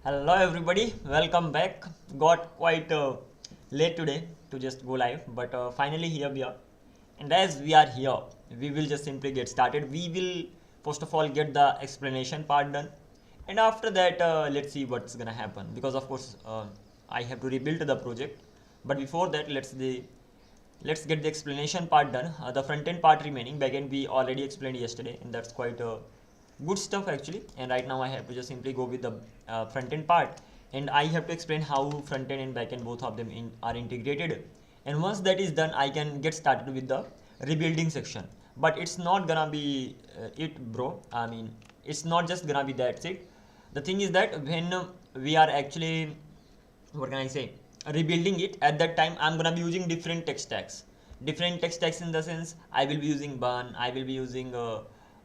Hello everybody, welcome back. Got quite late today to just go live, but finally here we are. And as we are here, we will just simply get started. We will first of all get the explanation part done, and after that, let's see what's gonna happen. Because of course, I have to rebuild the project. But before that, let's get the explanation part done. The front end part remaining, back end we already explained yesterday, and that's quite good stuff actually. And right now I have to just simply go with the front end part, and I have to explain how front end and back end, both of them are integrated. And once that is done, I can get started with the rebuilding section. But it's not gonna be it, bro. I mean, it's not just gonna be that's it. The thing is that when we are actually, what can I say, rebuilding it, at that time I'm gonna be using different tech stacks. Different tech stacks in the sense I will be using Burn, I will be using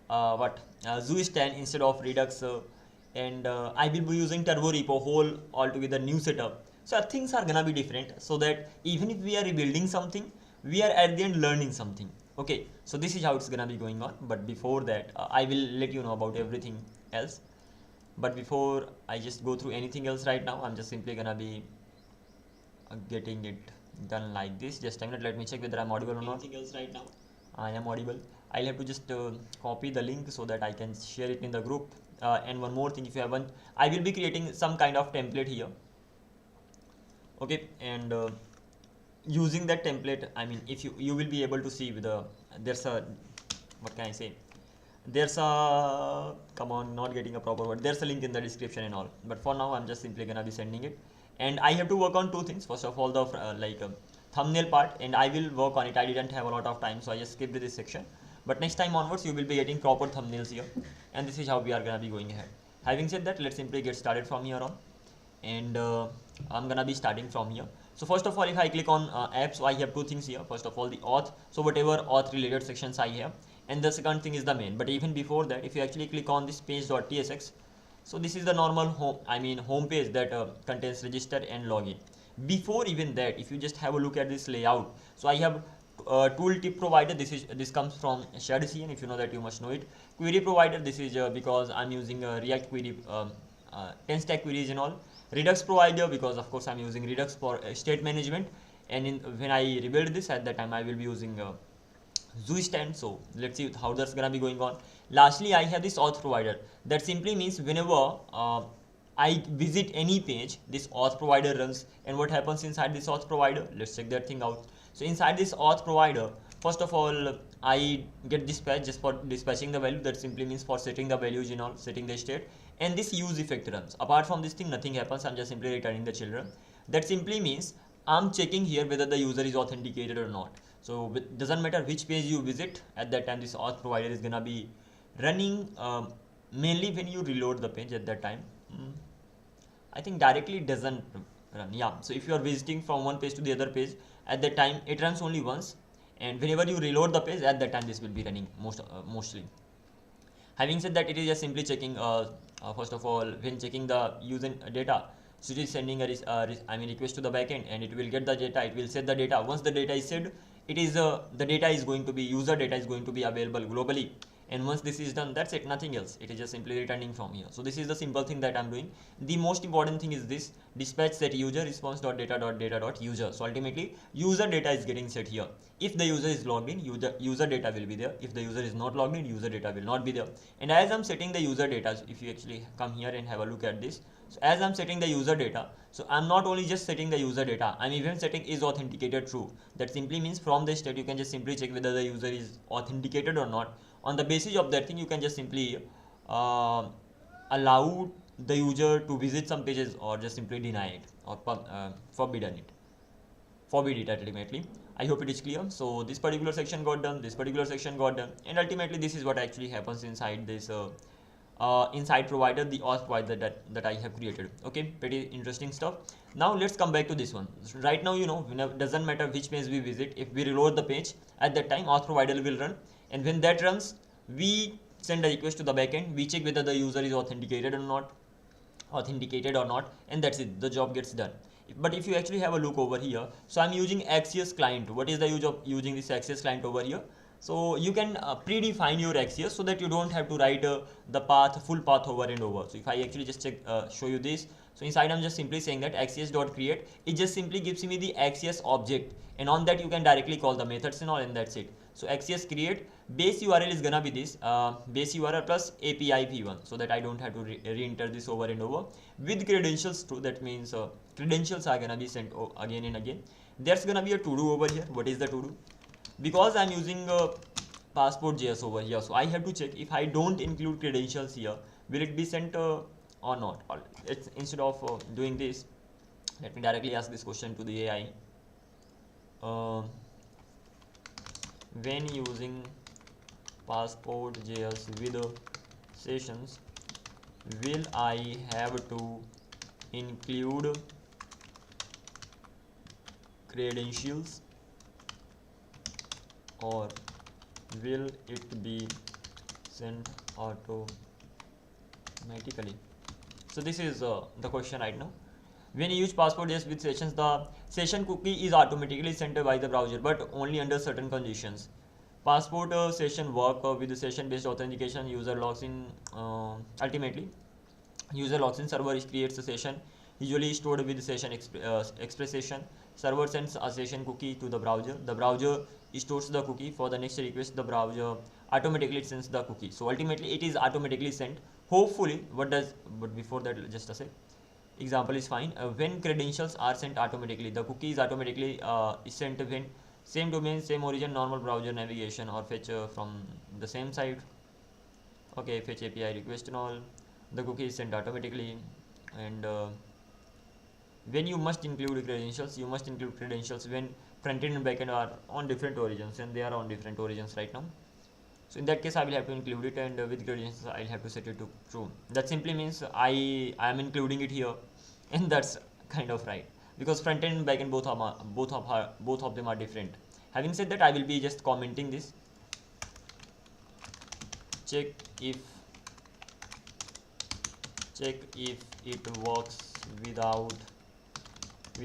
Mutation instead of Redux, and I will be using Turbo Repo, whole altogether new setup. So things are gonna be different, so that even if we are rebuilding something, we are at the end learning something. Okay, so this is how it's gonna be going on. But before that, I will let you know about everything else. But before I just go through anything else right now, I'm just simply gonna be getting it done like this. Just a minute, let me check whether I'm audible or not. Anything else right now? I am audible. I'll have to just copy the link so that I can share it in the group. And one more thing, if you haven't, I will be creating some kind of template here. Okay, and using that template, I mean, if you will be able to see with the, there's a, what can I say, there's a, come on, not getting a proper word, there's a link in the description and all. But for now I'm just simply gonna be sending it, and I have to work on two things. First of all, the thumbnail part, and I will work on it. I didn't have a lot of time, so I just skipped this section. But next time onwards, you will be getting proper thumbnails here, and this is how we are gonna be going ahead. Having said that, let's simply get started from here on, and I'm gonna be starting from here. So first of all, if I click on app, so I have two things here. First of all, the auth, so whatever auth related sections I have, and the second thing is the main. But even before that, if you actually click on this page.tsx, so this is the normal home page that contains register and login. Before even that, if you just have a look at this layout, so I have tooltip provider. This comes from SharedCN. If you know that, you must know it. Query provider, this is because I'm using React query, 10 stack queries and all. Redux provider, because of course I'm using Redux for state management. And when I rebuild this, at that time I will be using Zustand. So let's see how that's gonna be going on. Lastly, I have this auth provider. That simply means whenever I visit any page, this auth provider runs. And what happens inside this auth provider? Let's check that thing out. So inside this auth provider, first of all, I get dispatch just for dispatching the value. That simply means for setting the values, you know, setting the state. And this use effect runs. Apart from this thing, nothing happens. I'm just simply returning the children. That simply means I'm checking here whether the user is authenticated or not. So it doesn't matter which page you visit, at that time this auth provider is gonna be running, mainly when you reload the page. At that time, I think directly it doesn't run. Yeah, so if you are visiting from one page to the other page, at that time it runs only once, and whenever you reload the page, at that time this will be running mostly. Having said that, it is just simply checking, first of all, when checking the user data, so it is sending a request to the backend, and it will get the data, it will set the data. Once the data is set, it is the data is going to be, user data is going to be available globally. And once this is done, that's it, nothing else. It is just simply returning from here. So this is the simple thing that I'm doing. The most important thing is this dispatch set user response.data.data.user. So ultimately, user data is getting set here. If the user is logged in, user data will be there. If the user is not logged in, user data will not be there. And as I'm setting the user data, if you actually come here and have a look at this, so as I'm setting the user data, so I'm not only just setting the user data, I'm even setting is authenticated true. That simply means from the state, you can just simply check whether the user is authenticated or not. On the basis of that thing, you can just simply allow the user to visit some pages, or just simply deny it, or forbid it ultimately. I hope it is clear. So this particular section got done, this particular section got done, and ultimately this is what actually happens inside this inside provider, the auth provider that I have created. Okay, pretty interesting stuff. Now let's come back to this one. Right now, you know, whenever, doesn't matter which page we visit, if we reload the page, at that time auth provider will run, and when that runs, we send a request to the backend, we check whether the user is authenticated or not, and that's it, the job gets done. But if you actually have a look over here, so I'm using Axios client. What is the use of using this Axios client over here? So you can predefine your Axios so that you don't have to write the path, full path over and over. So if I actually just check, show you this, so inside I'm just simply saying that Axios.create, it just simply gives me the Axios object, and on that you can directly call the methods and all, and that's it. So Axios create, base URL is gonna be this, base URL plus API v1, so that I don't have to re-enter this over and over. With credentials too, that means credentials are gonna be sent again and again. There's gonna be a to-do over here. What is the to-do? Because I'm using passport.js over here, so I have to check if I don't include credentials here, will it be sent or not. It's, instead of doing this, let me directly ask this question to the AI. When using passport.js with sessions, will I have to include credentials, or will it be sent automatically? So this is the question right now. When you use passport.js with sessions, the session cookie is automatically sent by the browser, but only under certain conditions. Passport session work with the session based authentication. User logs in, ultimately user logs in, server creates a session usually stored with session express session. Server sends a session cookie to the browser. The browser stores the cookie. For the next request, the browser automatically sends the cookie. So ultimately it is automatically sent. Hopefully, but before that, just a sec. Example is fine. When credentials are sent automatically, the cookie is automatically sent when same domain, same origin, normal browser navigation, or fetch from the same site. Okay, fetch API request and all. The cookie is sent automatically. And when you must include credentials, you must include credentials when frontend and backend are on different origins, and they are on different origins right now. So in that case, I will have to include it, and with credentials, I'll have to set it to true. That simply means I am including it here, and that's kind of right, because frontend and backend both of them are different. Having said that, I will be just commenting this. Check if it works with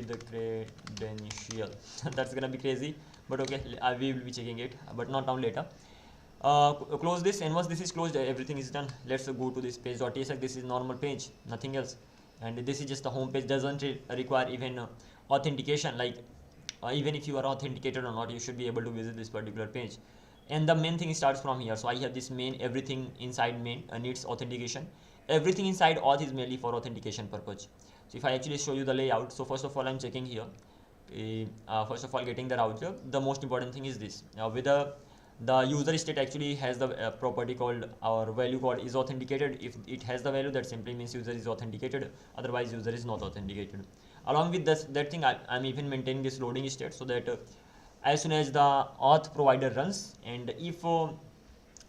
the credential. That's gonna be crazy, but okay, we will be checking it, but not now, later. Close this, and once this is closed, everything is done. Let's go to this page.tsx. This is normal page, nothing else, and this is just the home page. Doesn't require even authentication, like even if you are authenticated or not, you should be able to visit this particular page. And the main thing starts from here. So I have this main, everything inside main needs authentication. Everything inside auth is mainly for authentication purpose. So if I actually show you the layout, so first of all I'm checking here, first of all getting the router. The most important thing is this. Now with the user state actually has the property called, our value called is authenticated. If it has the value, that simply means user is authenticated, otherwise user is not authenticated. Along with this, that thing, I'm even maintaining this loading state, so that as soon as the auth provider runs, and if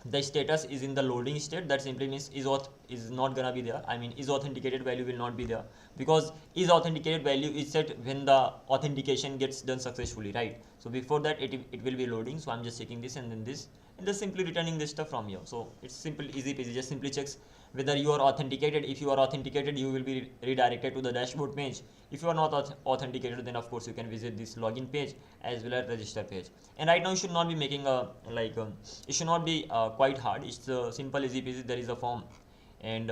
the status is in the loading state, that simply means is auth is not gonna be there. I mean, is authenticated value will not be there, because is authenticated value is set when the authentication gets done successfully, right? So before that, it will be loading. So I'm just checking this, and then this, and just simply returning this stuff from here. So it's simple, easy peasy. Just simply checks whether you are authenticated. If you are authenticated, you will be redirected to the dashboard page. If you are not authenticated, then of course you can visit this login page as well as register page. And right now you should not be making a it should not be quite hard. It's simple, easy peasy. There is a form, and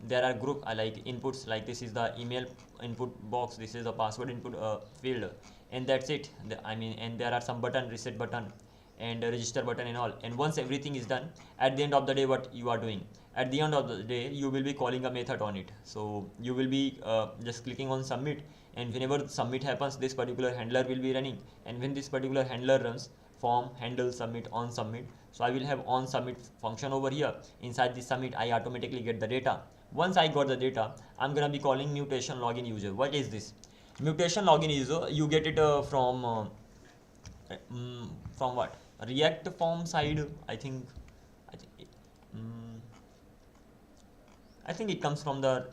there are group like inputs, like this is the email input box, this is the password input field, and that's it. And there are some button, reset button and register button and all. And once everything is done, at the end of the day, what you are doing, at the end of the day, you will be calling a method on it. So you will be just clicking on submit, and whenever submit happens, this particular handler will be running. And when this particular handler runs, form handle submit on submit, so I will have on submit function over here. Inside the submit, I automatically get the data. Once I got the data, I'm gonna be calling mutation login user. What is this mutation login user? You get it from what, React form side, I think it comes from the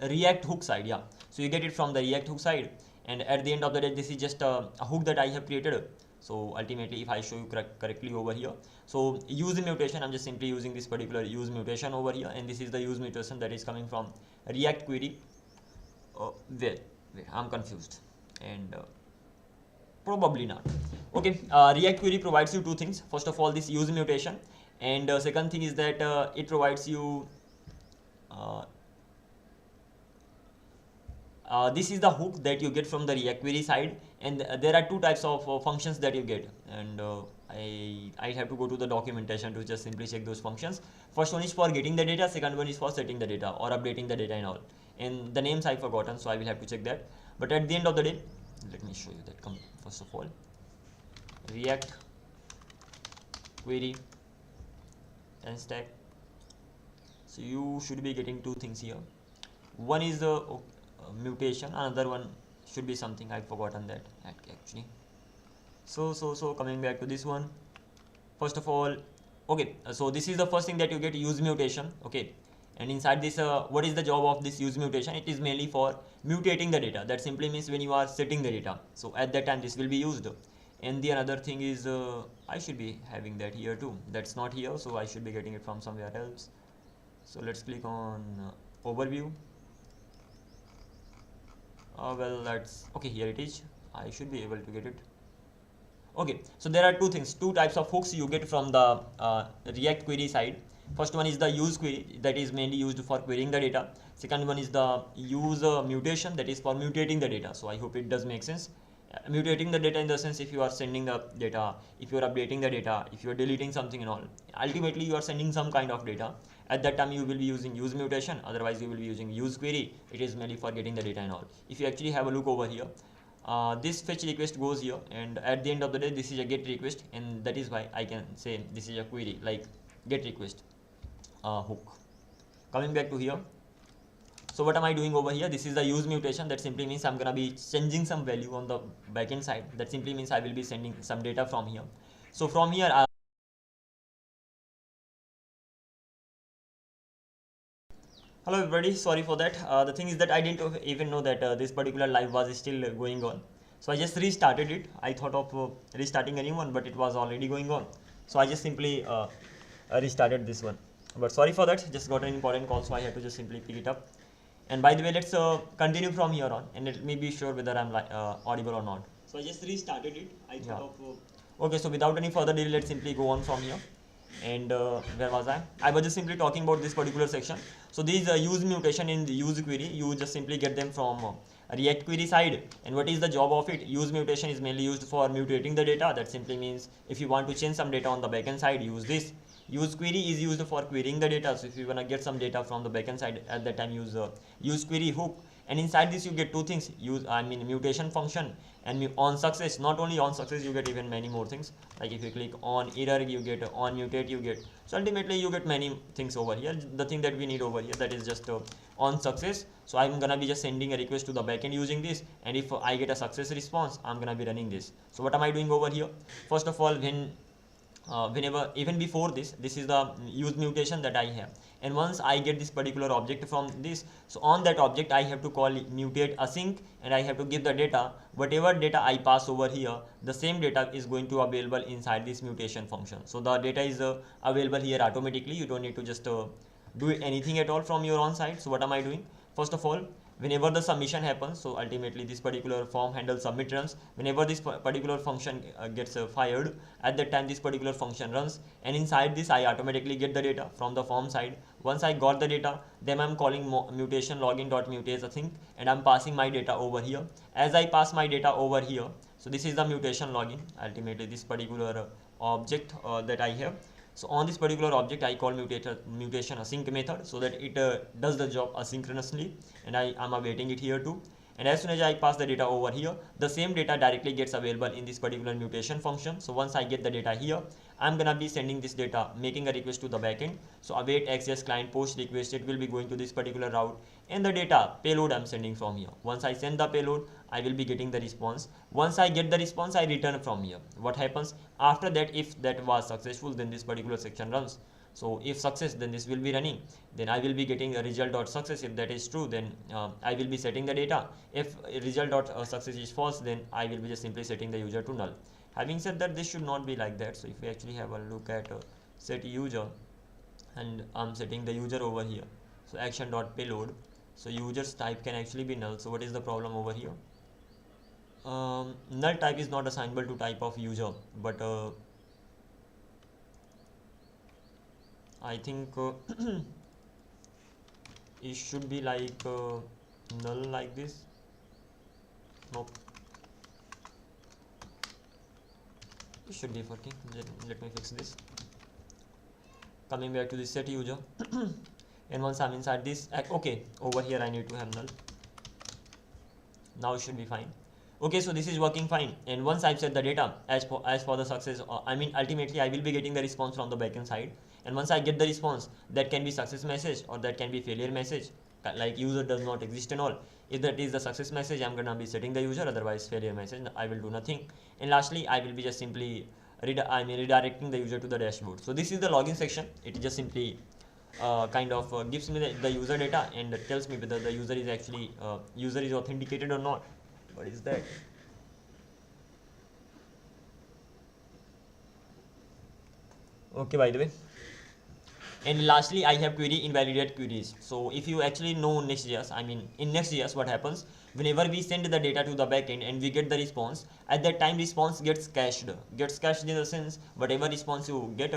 React hook side, yeah. So you get it from the React hook side, and at the end of the day, this is just a hook that I have created. So ultimately, if I show you correctly over here, so use mutation, I'm just simply using this particular use mutation over here, and this is the use mutation that is coming from React query. Wait, I'm confused. And Probably not. Okay, React query provides you two things. First of all, this use mutation, and second thing is that it provides you uh, this is the hook that you get from the React query side, and there are two types of functions that you get, and I have to go to the documentation to just simply check those functions. First one is for getting the data, second one is for setting the data or updating the data and all, and the names I've forgotten, so I will have to check that. But at the end of the day, let me show you that. First of all, React query and stack. So you should be getting two things here. One is the mutation, another one should be something I've forgotten that actually. So coming back to this one, first of all, okay, so this is the first thing that you get, use mutation. Okay, and inside this, what is the job of this use mutation? It is mainly for mutating the data. That simply means when you are setting the data, so at that time this will be used. And the another thing is I should be having that here too. That's not here, so I should be getting it from somewhere else. So let's click on overview. Well, that's okay. Here it is. I should be able to get it. Okay, so there are two things, two types of hooks you get from the React query side. First one is the use query, that is mainly used for querying the data. Second one is the use mutation, that is for mutating the data. So I hope it does make sense. Mutating the data in the sense, if you are sending the data, if you are updating the data, if you are deleting something and all, ultimately you are sending some kind of data. At that time you will be using use mutation, otherwise you will be using use query. It is mainly for getting the data and all. If you actually have a look over here, this fetch request goes here, and at the end of the day this is a get request, and that is why I can say this is a query like get request hook. Coming back to here, so what am I doing over here? This is the use mutation. That simply means I'm gonna be changing some value on the backend side. That simply means I will be sending some data from here. So from here, hello everybody, sorry for that. The thing is that I didn't even know that this particular live was still going on. So I just restarted it. I thought of restarting a new one, but it was already going on. So I just simply restarted this one. But sorry for that, just got an important call, so I had to just simply pick it up. And by the way, let's continue from here on, and let me be sure whether I'm audible or not. So I just restarted it. I thought of okay, so without any further delay, let's simply go on from here. And where was I? I was just simply talking about this particular section. So these use mutation in the use query, you just simply get them from React query side. And what is the job of it? Use mutation is mainly used for mutating the data. That simply means if you want to change some data on the backend side, use this. Use query is used for querying the data. So if you want to get some data from the backend side, at that time use query hook. And inside this you get two things, mutation function and on success. Not only on success, you get even many more things. Like if you click on error, you get on mutate, you get. So ultimately you get many things over here. The thing that we need over here, that is just on success. So I'm gonna be just sending a request to the backend using this, and if I get a success response, I'm gonna be running this. So what am I doing over here? First of all, whenever, even before this is the use mutation that I have, and once I get this particular object from this, so on that object I have to call mutate async, and I have to give the data. Whatever data I pass over here, the same data is going to available inside this mutation function. So the data is available here automatically. You don't need to just do anything at all from your own side. So what am I doing? First of all, whenever the submission happens, so ultimately this particular form handle submit runs. Whenever this particular function gets fired, at that time this particular function runs, and inside this I automatically get the data from the form side. Once I got the data, then I'm calling mutation login.mutate async, and I'm passing my data over here. As I pass my data over here, so this is the mutation login, ultimately this particular object that I have. So on this particular object, I call mutation async method, so that it does the job asynchronously, and I am awaiting it here too. And as soon as I pass the data over here, the same data directly gets available in this particular mutation function. So once I get the data here, I'm gonna be sending this data, making a request to the backend. So await Axios client post request, it will be going to this particular route, and the data payload I'm sending from here. Once I send the payload, I will be getting the response. Once I get the response, I return from here. What happens after that? If that was successful, then this particular section runs. So if success, then this will be running. Then I will be getting a result.success. If that is true, then I will be setting the data. If result.success is false, then I will be just simply setting the user to null. Having said that, this should not be like that. So if we actually have a look at set user, and I'm setting the user over here. So action.payload. So user's type can actually be null. So what is the problem over here? null type is not assignable to type of user, but I think it should be like null like this. Nope, it should be working. Let me fix this. Coming back to the set user and once I'm inside this, okay, over here I need to have null. Now it should be fine. Okay, so this is working fine, and once I've set the data as for the success, I mean ultimately I will be getting the response from the backend side, and once I get the response, that can be success message or that can be failure message, like user does not exist and all. If that is the success message, I'm gonna be setting the user, otherwise failure message, I will do nothing. And lastly, I will be just simply redirecting the user to the dashboard. So this is the login section. It just simply kind of gives me the user data and tells me whether the user is actually user is authenticated or not. What is that? Okay, by the way. And lastly, I have query invalidate queries. So if you actually know Next.js, I mean in Next.js what happens, whenever we send the data to the backend and we get the response, at that time response gets cached. Gets cached in the sense whatever response you get,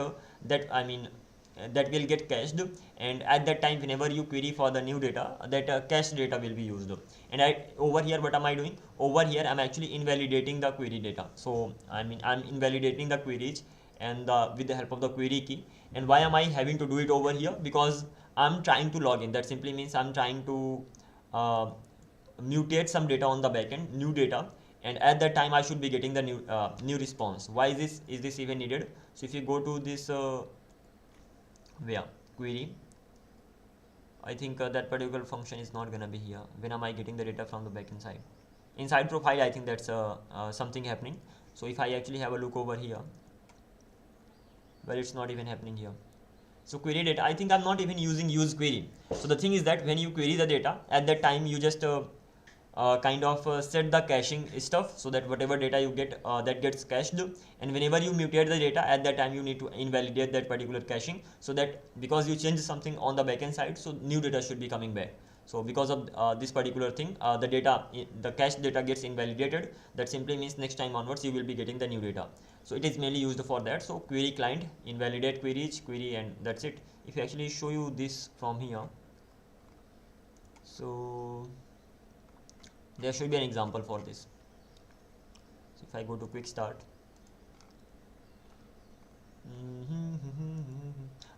that will get cached, and at that time whenever you query for the new data, that cached data will be used. And over here what am I doing? Over here I'm actually invalidating the query data. So I'm invalidating the queries and with the help of the query key. And why am I having to do it over here? Because I'm trying to log in. That simply means I'm trying to mutate some data on the backend, new data, and at that time I should be getting the new response. Why is this even needed? So if you go to this query, I think that particular function is not gonna be here. When am I getting the data from the backend side? Inside profile, I think that's something happening. So if I actually have a look over here, well, it's not even happening here. So query data, I think I'm not even using use query. So the thing is that when you query the data, at that time you just set the caching stuff, so that whatever data you get, that gets cached, and whenever you mutate the data, at that time you need to invalidate that particular caching, so that because you change something on the backend side, so new data should be coming back. So because of this particular thing, the cached data gets invalidated. That simply means next time onwards you will be getting the new data. So it is mainly used for that. So query client, invalidate queries, query, and that's it. If I actually show you this from here, so there should be an example for this. So if I go to quick start,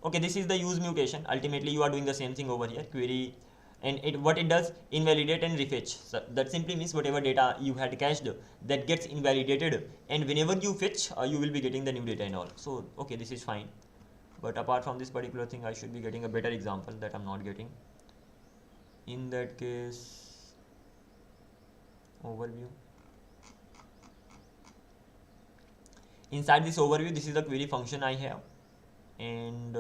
okay, this is the use mutation. Ultimately you are doing the same thing over here, query, and what it does, invalidate and refetch. So that simply means whatever data you had cached, that gets invalidated, and whenever you fetch, you will be getting the new data and all. So okay, this is fine, but apart from this particular thing, I should be getting a better example that I'm not getting. In that case, overview. Inside this overview, this is the query function I have, and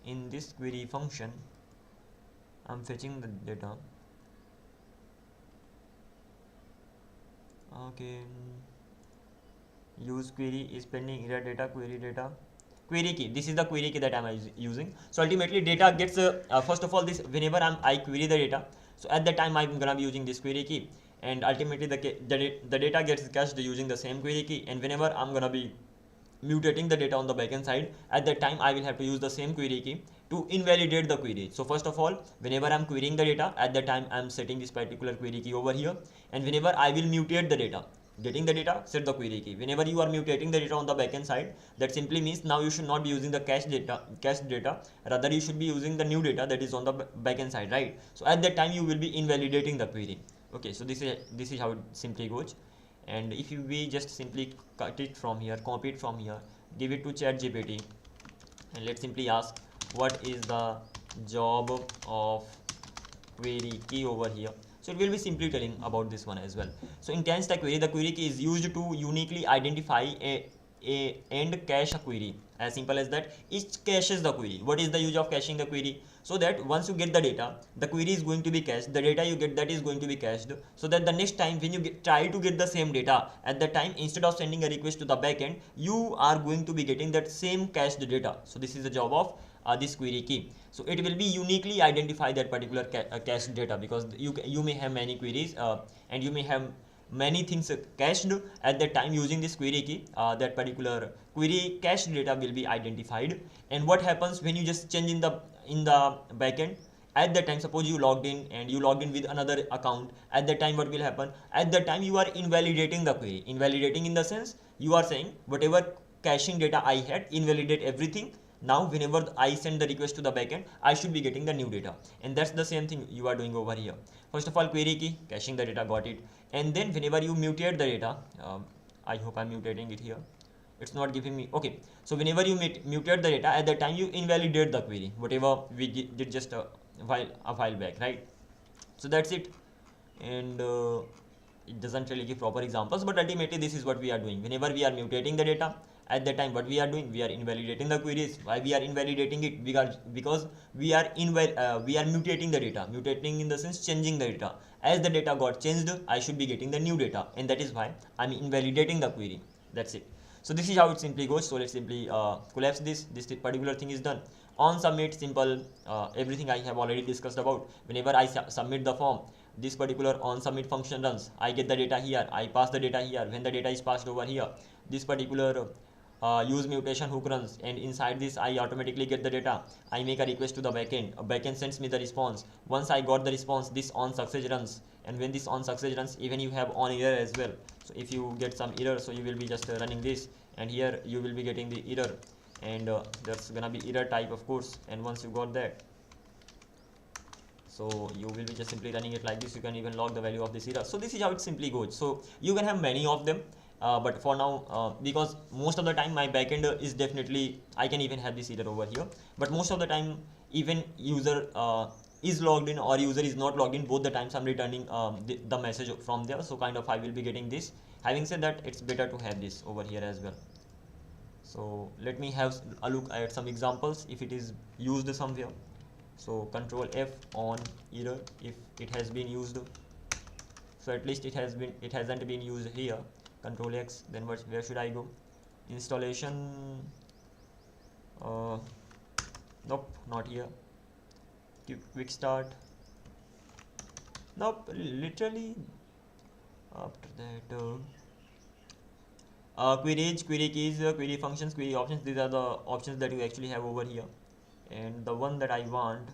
in this query function I'm fetching the data. Okay, use query is pending error data, query key. This is the query key that I'm using. So ultimately data gets first of all, this whenever I query the data, so at that time I'm gonna be using this query key, and ultimately the data gets cached using the same query key, and whenever I'm gonna be mutating the data on the backend side, at that time I will have to use the same query key to invalidate the query. So first of all, whenever I'm querying the data, at that time I'm setting this particular query key over here, and whenever I will mutate the data, getting the data, set the query key. Whenever you are mutating the data on the backend side, that simply means now you should not be using the cached data, rather you should be using the new data that is on the backend side, right? So at that time you will be invalidating the query. Okay, so this is how it simply goes. And if we just simply cut it from here, copy it from here, give it to ChatGPT, and let's simply ask what is the job of query key over here. So it will be simply telling about this one as well. So in can stack query, the query key is used to uniquely identify and cache a query. As simple as that. Each caches the query. What is the use of caching the query? So that once you get the data, the query is going to be cached. The data you get, that is going to be cached, so that the next time when you try to get the same data, at that time instead of sending a request to the backend, you are going to be getting that same cached data. So this is the job of this query key. So it will be uniquely identify that particular cached data, because you may have many queries and you may have many things cached at that time using this query key. That particular query cached data will be identified. And what happens when you just change in the backend? At that time, suppose you logged in and you logged in with another account. At that time, what will happen? At that time, you are invalidating the query. Invalidating in the sense you are saying whatever caching data I had, invalidate everything. Now whenever I send the request to the backend, I should be getting the new data. And that's the same thing you are doing over here. First of all, query key, caching the data, got it. And then whenever you mutate the data, I hope I'm mutating it here. It's not giving me, okay. So whenever you mutate the data, at that time you invalidate the query, whatever we did just a while back, right? So that's it. And it doesn't really give proper examples, but ultimately this is what we are doing. Whenever we are mutating the data, at that time what we are doing, we are invalidating the queries. Why we are invalidating it? Because we are mutating the data. Mutating in the sense changing the data. As the data got changed, I should be getting the new data, and that is why I'm invalidating the query. That's it. So this is how it simply goes. So let's simply collapse this particular thing is done. On submit, simple, everything I have already discussed about. Whenever I submit the form, this particular on submit function runs. I get the data here, I pass the data here. When the data is passed over here, this particular use mutation hook runs, and inside this I automatically get the data. I make a request to the backend. A backend sends me the response. Once I got the response, this on success runs, and when this on success runs, even you have on error as well. So if you get some error, so you will be just running this, and here you will be getting the error, and there's gonna be error type, of course. And once you got that, so you will be just simply running it like this. You can even log the value of this error. So this is how it simply goes. So you can have many of them, but for now, because most of the time my backend is definitely, I can even have this error over here, but most of the time even user is logged in or user is not logged in, both the times I'm returning the message from there. So kind of I will be getting this. Having said that, it's better to have this over here as well. So let me have a look at some examples if it is used somewhere. So control F on error if it has been used. So at least it hasn't been used here. Control X, then where should I go? Installation, nope, not here. Quick start, nope, literally after that. Queries, query keys, query functions, query options, these are the options that you actually have over here. And the one that I want,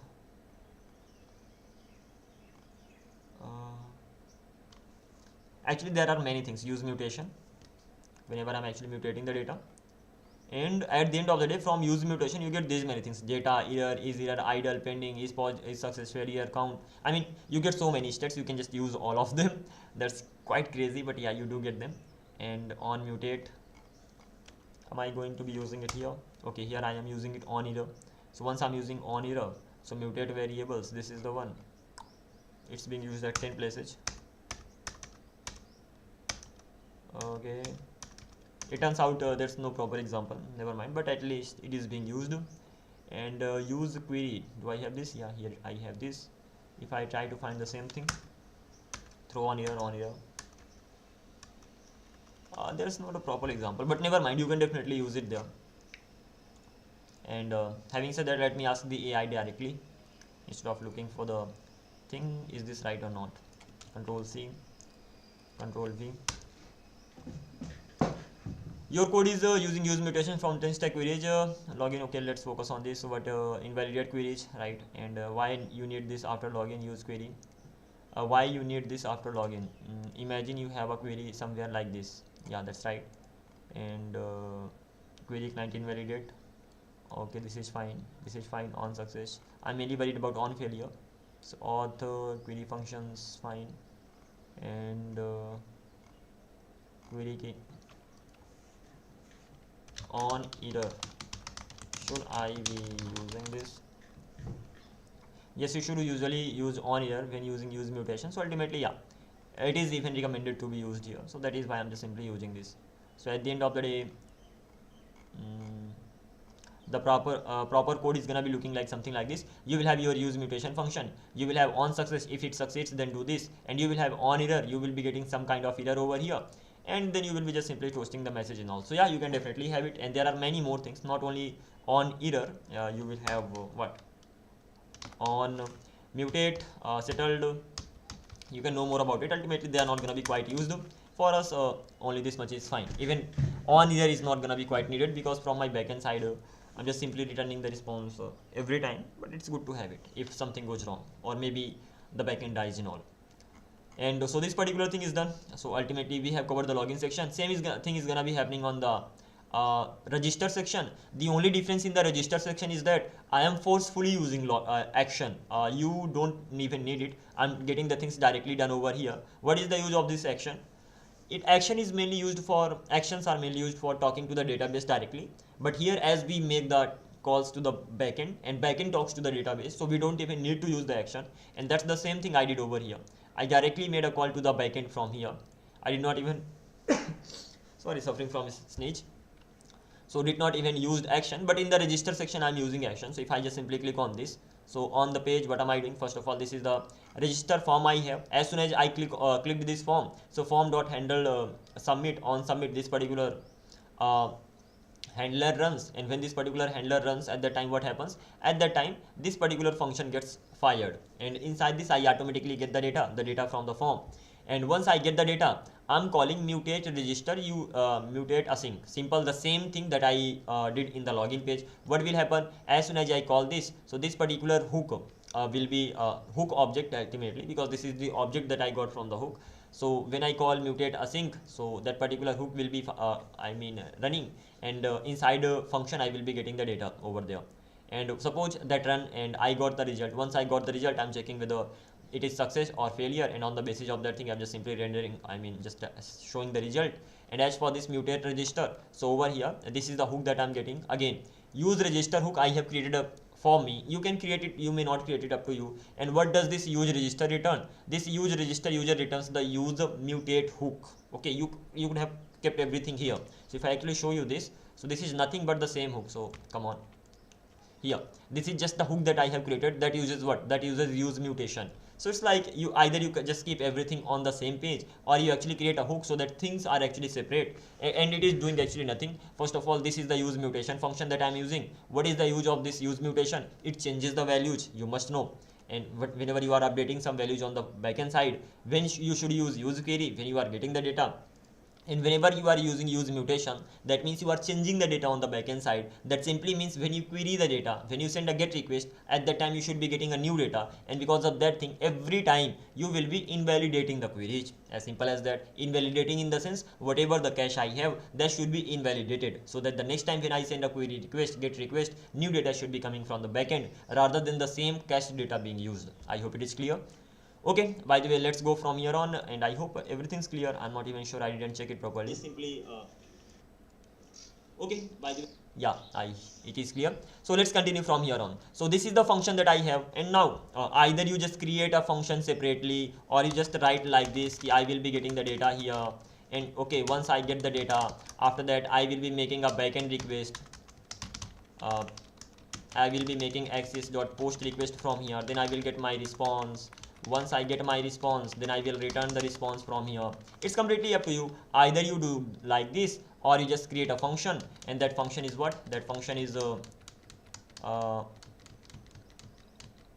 actually there are many things. Use mutation, whenever I'm actually mutating the data, and at the end of the day, from use mutation you get these many things: data, error, is error, idle, pending, is pause, is success, failure, count. I mean, you get so many stats, you can just use all of them. That's quite crazy, but yeah, you do get them. And on mutate, am I going to be using it here? Okay, here I am using it on error. So once I'm using on error, so mutate variables, this is the one. It's being used at 10 places. Okay, it turns out there's no proper example, never mind, but at least it is being used. And use query, do I have this? Yeah, here I have this. If I try to find the same thing, throw on error, there's not a proper example, but never mind, you can definitely use it there. And having said that, let me ask the AI directly instead of looking for the thing, is this right or not? Control C, Control V. Your code is using use mutation from 10 stack queries, login. Okay, let's focus on this. What invalidate queries, right? And why you need this after login? Use query. Why you need this after login? Imagine you have a query somewhere like this. Yeah, that's right. And query client invalidate. Okay, this is fine. This is fine. On success. I'm mainly worried about on failure. So auth query functions fine. And query key on error. Should I be using this? Yes, you should usually use on error when using use mutation. So ultimately, yeah, it is even recommended to be used here. So that is why I'm just simply using this. So at the end of the day, the proper code is gonna be looking like something like this. You will have your use mutation function. You will have on success, if it succeeds then do this, and you will have on error, you will be getting some kind of error over here, and then you will be just simply toasting the message and all. So yeah, you can definitely have it, and there are many more things, not only on error. You will have what on mutate, settled, You can know more about it. Ultimately, they are not going to be quite used. For us, only this much is fine. Even on here is not going to be quite needed, because from my backend side, I'm just simply returning the response every time. But it's good to have it if something goes wrong, or maybe the backend dies and all. And so this particular thing is done. So ultimately we have covered the login section. Same thing is gonna be happening on the register section. The only difference in the register section is that I am forcefully using action. You don't even need it. I'm getting the things directly done over here. What is the use of this action? Actions are mainly used for talking to the database directly. But here, as we make the calls to the backend and backend talks to the database, so we don't even need to use the action. And that's the same thing I did over here. I directly made a call to the backend from here. I did not even sorry, suffering from sneeze. So did not even used action, but in the register section I'm using action. So if I just simply click on this, so on the page, what am I doing? First of all, this is the register form I have. As soon as I clicked this form, so form dot handle submit, on submit, this particular handler runs. And when this particular handler runs, at that time what happens? At that time this particular function gets fired, and inside this I automatically get the data from the form. And once I get the data, I'm calling mutate register mutate async. Simple, the same thing that I did in the login page. What will happen as soon as I call this? So this particular hook will be hook object ultimately, because this is the object that I got from the hook. So when I call mutate async, so that particular hook will be running, and inside a function I will be getting the data over there. And suppose that run and I got the result. Once I got the result, I'm checking whether it is success or failure, and on the basis of that thing I'm just simply rendering, just showing the result. And as for this mutate register, so over here this is the hook that I'm getting. Again, use register hook I have created a for me. You can create it, you may not create it, up to you. And what does this use register return? This use register user returns the use mutate hook. Okay, you could have kept everything here. So if I actually show you this, so this is nothing but the same hook. So come on, here this is just the hook that I have created that uses what? That uses use mutation. So it's like you can just keep everything on the same page, or you actually create a hook so that things are actually separate, and it is doing actually nothing. First of all, this is the use mutation function that I'm using. What is the use of this use mutation? It changes the values, you must know. And whenever you are updating some values on the backend side, when you should use query, when you are getting the data. And whenever you are using use mutation, that means you are changing the data on the backend side. That simply means when you query the data, when you send a get request, at that time you should be getting a new data. And because of that thing, every time you will be invalidating the queries. As simple as that. Invalidating in the sense, whatever the cache I have, that should be invalidated, so that the next time when I send a query request, get request, new data should be coming from the backend rather than the same cache data being used. I hope it is clear. Okay, by the way, let's go from here on, and I hope everything's clear. I'm not even sure, I didn't check it properly. Simply okay, by the way, yeah, it is clear. So let's continue from here on. So this is the function that I have, and now either you just create a function separately, or you just write like this, I will be getting the data here. And okay, once I get the data, after that I will be making a backend request. I will be making Axios.post request from here. Then I will get my response. Once I get my response, then I will return the response from here. It's completely up to you. Either you do like this, or you just create a function, and that function is what? That function is a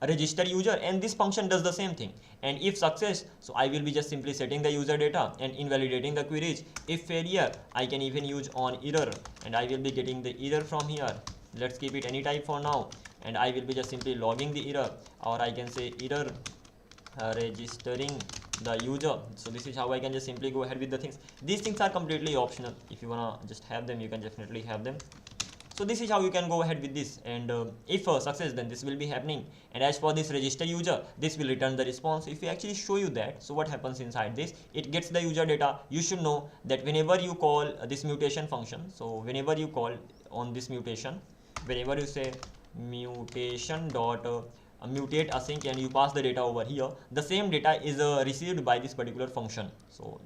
register user, and this function does the same thing. And if success, so I will be just simply setting the user data and invalidating the queries. If failure, I can even use on error, and I will be getting the error from here. Let's keep it any type for now, and I will be just simply logging the error, or I can say error registering the user. So this is how I can just simply go ahead with the things. These things are completely optional. If you wanna just have them, you can definitely have them. So this is how you can go ahead with this. And if success, then this will be happening. And as for this register user, this will return the response. If we actually show you that, so what happens inside this? It gets the user data. You should know that whenever you call this mutation function, so whenever you call on this mutation, whenever you say mutation dot mutate async, and you pass the data over here, the same data is received by this particular function. So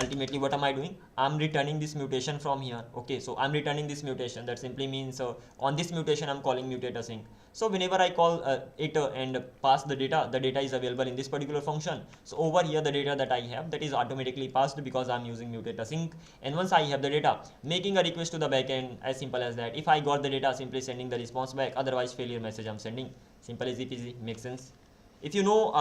ultimately what am I doing? I'm returning this mutation from here. Okay, so I'm returning this mutation. That simply means on this mutation I'm calling mutate async. So whenever I call it and pass the data is available in this particular function. So over here the data that I have, that is automatically passed because I'm using mutate async. And once I have the data, making a request to the backend, as simple as that. If I got the data, simply sending the response back. Otherwise failure message I'm sending. Simple, easy peasy, makes sense. If you know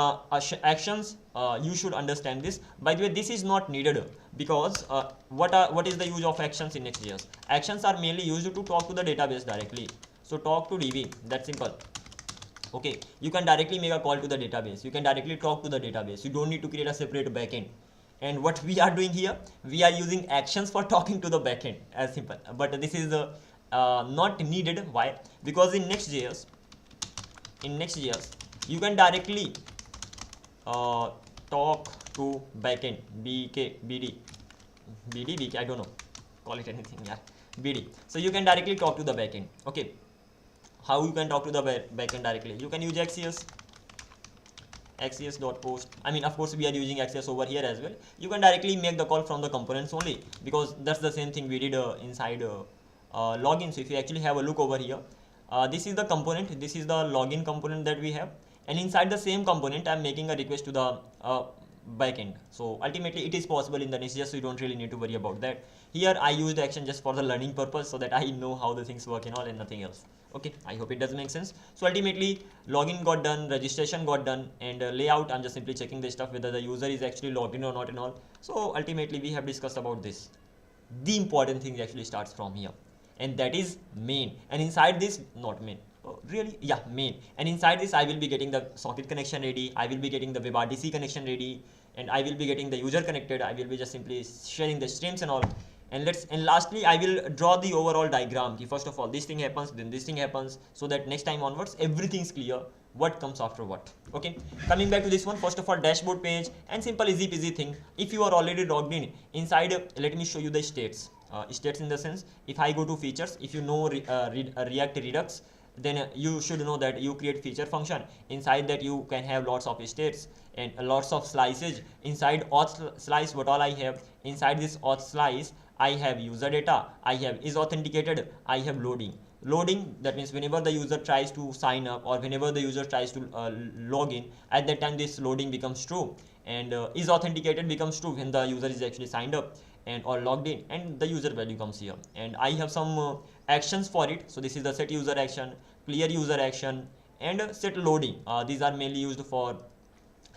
actions, you should understand this. By the way, this is not needed because what is the use of actions in Next.js? Actions are mainly used to talk to the database directly. So talk to DB, that's simple. Okay, you can directly make a call to the database. You can directly talk to the database. You don't need to create a separate backend. And what we are doing here, we are using actions for talking to the backend, as simple. But this is not needed. Why? Because in Next.js, you can directly talk to backend, BD, I don't know, call it anything, yeah, BD. So you can directly talk to the backend. Okay, how you can talk to the backend directly? You can use Axios.post. I mean, of course, we are using Axios over here as well. You can directly make the call from the components only, because that's the same thing we did inside login. So if you actually have a look over here, this is the component, this is the login component that we have, and inside the same component I'm making a request to the backend. So ultimately it is possible in the Next.js, so you don't really need to worry about that. Here I used action just for the learning purpose, so that I know how the things work and all, and nothing else. Okay, I hope it does make sense. So ultimately login got done, registration got done, and layout, I'm just simply checking this stuff whether the user is actually logged in or not and all. So ultimately we have discussed about this. The important thing actually starts from here, and that is main. And inside this, not main, really, yeah, main. And inside this I will be getting the socket connection ready, I will be getting the WebRTC connection ready, and I will be getting the user connected. I will be just simply sharing the streams and all. And lastly I will draw the overall diagram. First of all, this thing happens, then this thing happens, so that next time onwards everything's clear what comes after what. Okay, coming back to this one, first of all, dashboard page, and simple easy peasy thing. If you are already logged in inside, let me show you the states. States in the sense, if I go to features, if you know React Redux, then you should know that you create feature function. Inside that you can have lots of states and lots of slices. Inside auth slice, what all I have inside this auth slice, I have user data, I have is authenticated, I have loading. Loading, that means whenever the user tries to sign up or whenever the user tries to log in, at that time this loading becomes true, and is authenticated becomes true when the user is actually signed up and or logged in, and the user value comes here. And I have some actions for it. So this is the set user action, clear user action, and set loading. These are mainly used for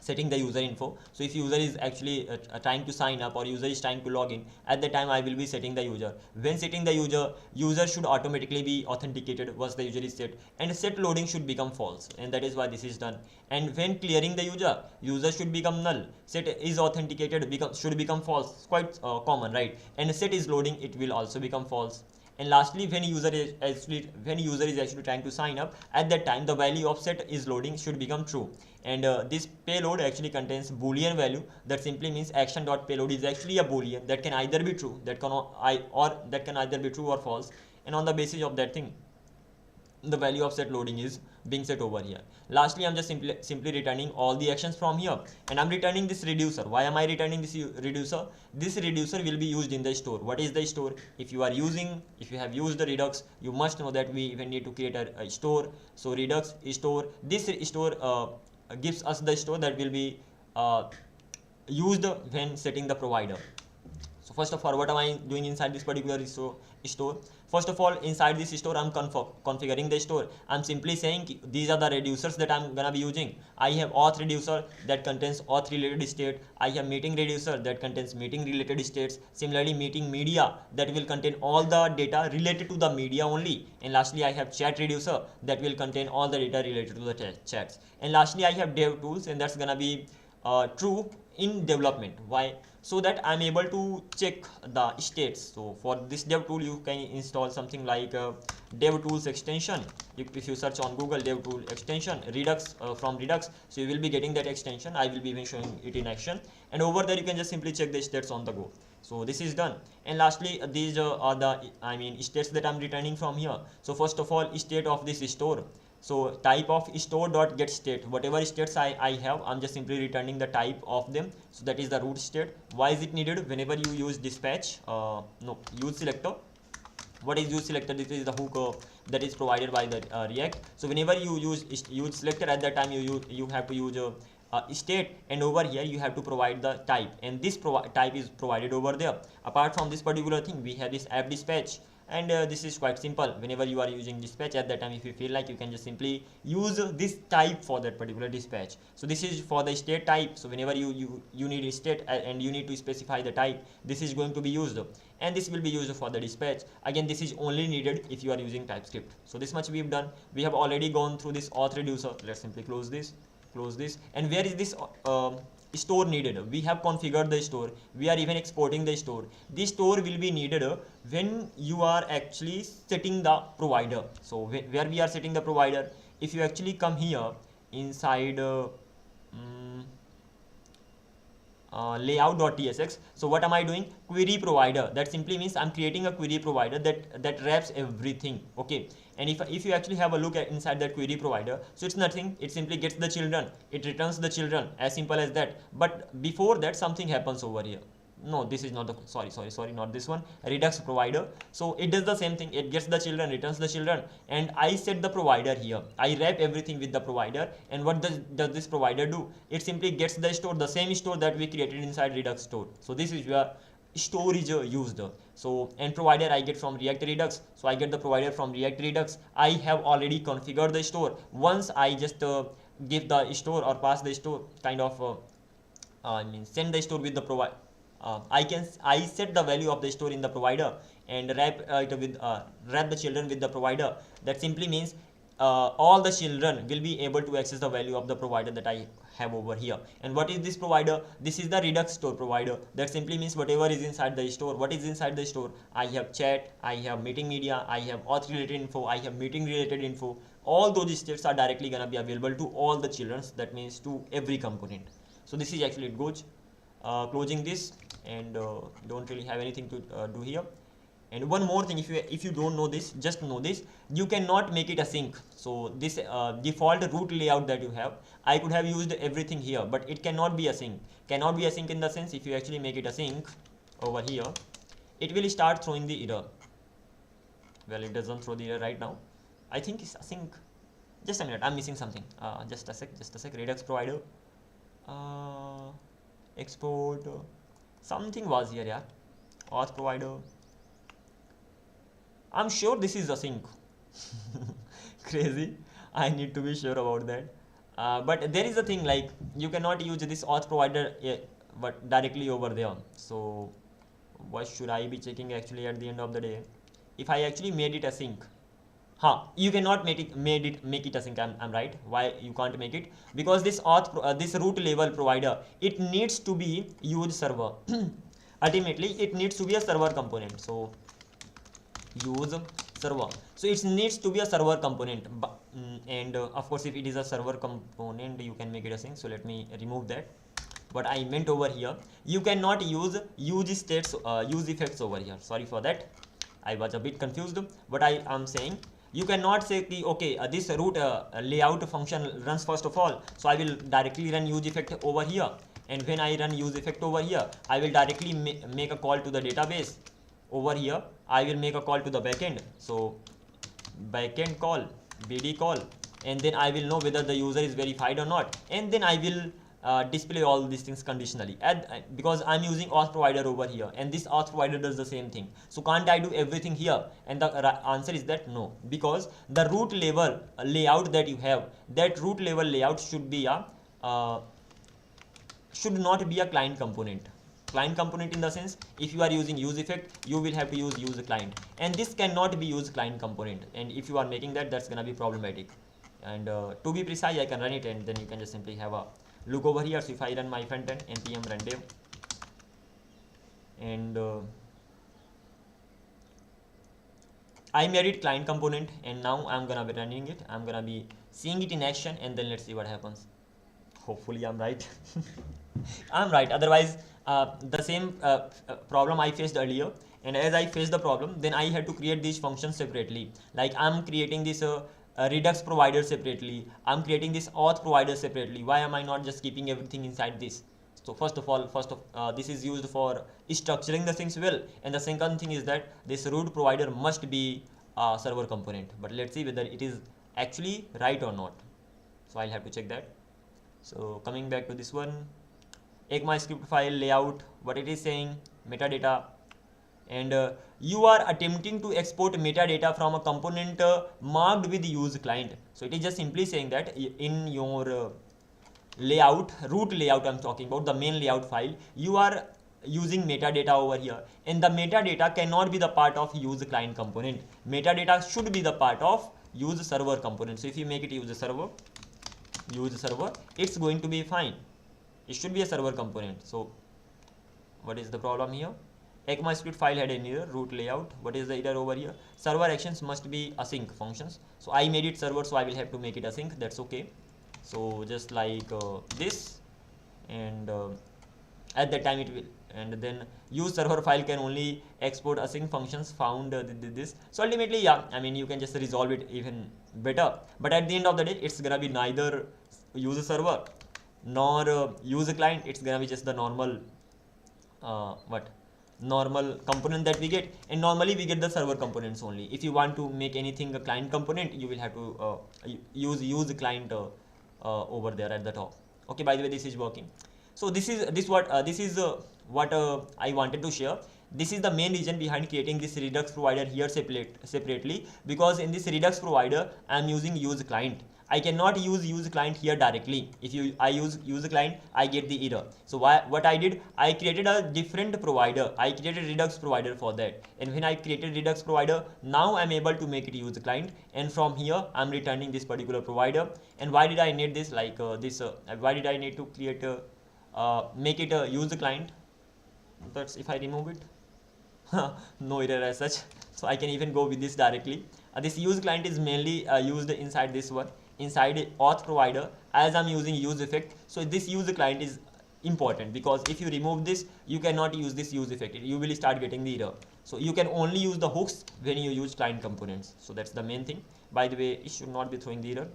setting the user info. So if user is actually trying to sign up or user is trying to log in, at the time I will be setting the user. When setting the user should automatically be authenticated once the user is set, and set loading should become false, and that is why this is done. And when clearing the user should become null. Set is authenticated should become false, quite common, right? And set is loading, it will also become false. And lastly, when user is actually trying to sign up, at that time the value of set is loading should become true. And this payload actually contains boolean value. That simply means action.payload is actually a boolean that can either be true, that can either be true or false. And on the basis of that thing, the value of set loading is being set over here. Lastly, I'm just simply returning all the actions from here, and I'm returning this reducer. Why am I returning this reducer? This reducer will be used in the store. What is the store? If you have used the Redux, you must know that we even need to create a store. So Redux store, this store gives us the store that will be used when setting the provider. So first of all, what am I doing inside this particular store? First of all, inside this store, I'm configuring the store. I'm simply saying these are the reducers that I'm gonna be using. I have auth reducer that contains auth related state. I have meeting reducer that contains meeting related states. Similarly, meeting media that will contain all the data related to the media only. And lastly, I have chat reducer that will contain all the data related to the chats. And lastly, I have dev tools, and that's gonna be true in development. Why? So that I'm able to check the states. So for this dev tool, you can install something like dev tools extension. If you search on Google dev tool extension Redux, from Redux, so you will be getting that extension. I will be even showing it in action, and over there you can just simply check the states on the go. So this is done. And lastly, these are the states that I'm returning from here. So first of all, state of this store. So type of store.get state, whatever states I have, I'm just simply returning the type of them. So that is the root state. Why is it needed? Whenever you use dispatch, use selector. What is use selector? This is the hook that is provided by the React. So whenever you use selector, at that time you have to use state, and over here you have to provide the type, and this type is provided over there. Apart from this particular thing, we have this app dispatch. And this is quite simple. Whenever you are using dispatch, at that time if you feel like, you can just simply use this type for that particular dispatch. So this is for the state type. So whenever you need a state and you need to specify the type, this is going to be used, and this will be used for the dispatch. Again, this is only needed if you are using TypeScript. So this much we've done. We have already gone through this auth reducer. Let's simply close this, and where is this store needed? We have configured the store. We are even exporting the store. This store will be needed when you are actually setting the provider. So where we are setting the provider, if you actually come here inside layout.tsx. So what am I doing? Query provider. That simply means I'm creating a query provider that wraps everything. Okay. And if you actually have a look at inside that query provider, so it's nothing. It simply gets the children. It returns the children, as simple as that. But before that, something happens over here. No, this is not the, sorry, not this one. Redux provider. So it does the same thing. It gets the children, returns the children, and I set the provider here. I wrap everything with the provider. And what does this provider do? It simply gets the store, the same store that we created inside Redux store. So this is where store is used. So, and provider I get from React Redux. So I get the provider from React Redux. I have already configured the store. Once I just give the store or pass the store, kind of send the store with the provider. I set the value of the store in the provider and wrap the children with the provider. That simply means all the children will be able to access the value of the provider that I have over here. And what is this provider? This is the Redux store provider. That simply means whatever is inside the store. What is inside the store? I have chat, I have meeting media, I have auth related info, I have meeting related info. All those states are directly gonna be available to all the children. That means to every component. So this is actually it goes. Closing this, and don't really have anything to do here. And one more thing, if you don't know this, just know this: you cannot make it async. So this default root layout that you have, I could have used everything here, but it cannot be async. Cannot be async in the sense, if you actually make it async over here, it will start throwing the error. Well, it doesn't throw the error right now. I think it's async. Just a minute, I'm missing something. Just a sec. Redux provider. Export. Something was here, yeah. Auth provider. I'm sure this is async. Crazy. I need to be sure about that. But there is a thing like you cannot use this auth provider but directly over there. So what should I be checking actually at the end of the day? If I actually made it async, you cannot make it async. I'm right. Why you can't make it? Because this this root level provider, it needs to be use server. Ultimately, it needs to be a server component. So use server. So it needs to be a server component. And of course, if it is a server component, you can make it async. So let me remove that. What I meant over here, you cannot use states, use effects over here. Sorry for that. I was a bit confused. What I am saying, you cannot say okay, this root layout function runs first of all, so I will directly run use effect over here, and when I run use effect over here, I will directly make a call to the database. Over here I will make a call to the backend. So backend call, bd call, and then I will know whether the user is verified or not, and then I will display all these things conditionally, because I'm using auth provider over here, and this auth provider does the same thing. So can't I do everything here? And the answer is that no, because the root level layout that you have, that root level layout should be a should not be a client component. Client component in the sense, if you are using use effect, you will have to use client, and this cannot be used client component. And if you are making that, that's gonna be problematic. And to be precise, I can run it, and then you can just simply have a look over here. So if I run my frontend npm run dev, and I made it client component, and now I'm gonna be running it. I'm gonna be seeing it in action, and then let's see what happens. Hopefully I'm right. I'm right. Otherwise, the same problem I faced earlier, and as I faced the problem, then I had to create these functions separately. Like I'm creating this Redux provider separately. I'm creating this auth provider separately. Why am I not just keeping everything inside this? So first of all, this is used for structuring the things well, and the second thing is that this root provider must be a server component. But let's see whether it is actually right or not. So I'll have to check that. So coming back to this one, ECMAScript file layout, what it is saying, metadata, and you are attempting to export metadata from a component marked with use client. So it is just simply saying that in your layout, root layout I'm talking about, the main layout file, you are using metadata over here, and the metadata cannot be the part of use client component. Metadata should be the part of use server component. So if you make it use server, it's going to be fine. It should be a server component. So what is the problem here? ECMAScript file had an error, root layout. What is the error over here? Server actions must be async functions. So I made it server, so I will have to make it async. That's okay. So just like this, and at that time it will, and then use server file can only export async functions found this. So ultimately, yeah, I mean, you can just resolve it even better, but at the end of the day, it's gonna be neither use server nor use client. It's gonna be just the normal normal component that we get, and normally we get the server components only. If you want to make anything a client component, you will have to use client over there at the top. Okay, by the way, this is working. So this is what I wanted to share. This is the main reason behind creating this Redux provider here separately, because in this Redux provider I am using use client. I cannot use client here directly. If I use client, I get the error. So what I did, I created a different provider. I created Redux provider for that. And when I created Redux provider, now I'm able to make it use client. And from here, I'm returning this particular provider. And why did I need this? Like why did I need to create make it a use client? That's if I remove it. No error as such. So I can even go with this directly. This use client is mainly used inside this one, inside auth provider, as I'm using use effect. So this use client is important, because if you remove this, you cannot use this use effect. You will start getting the error. So you can only use the hooks when you use client components. So that's the main thing. By the way, it should not be throwing the error.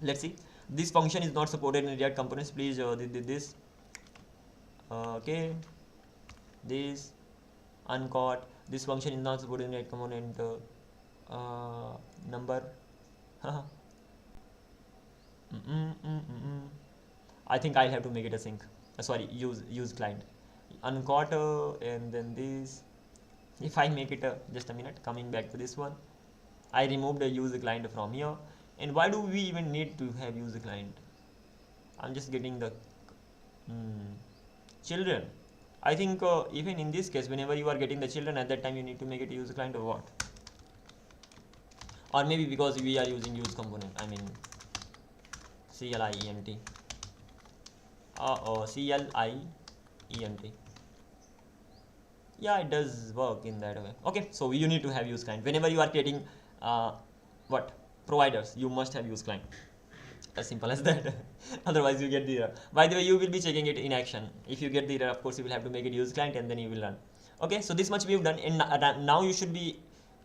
Let's see. This function is not supported in React components. Please this. Okay. This uncaught. This function is not supported in React component. Number. I think I'll have to make it async. Sorry, use client. Uncaught, and then this. If I make it just a minute, coming back to this one, I removed the use client from here. And why do we even need to have use client? I'm just getting the children. I think even in this case, whenever you are getting the children, at that time you need to make it use client or what? Or maybe because we are using use component, I mean CLIENT. CLIENT. Yeah, it does work in that way. Okay, so you need to have use client. Whenever you are creating providers, you must have use client. As simple as that. Otherwise you get the error. By the way, you will be checking it in action. If you get the error, of course you will have to make it use client, and then you will run. Okay, so this much we have done, and now you should be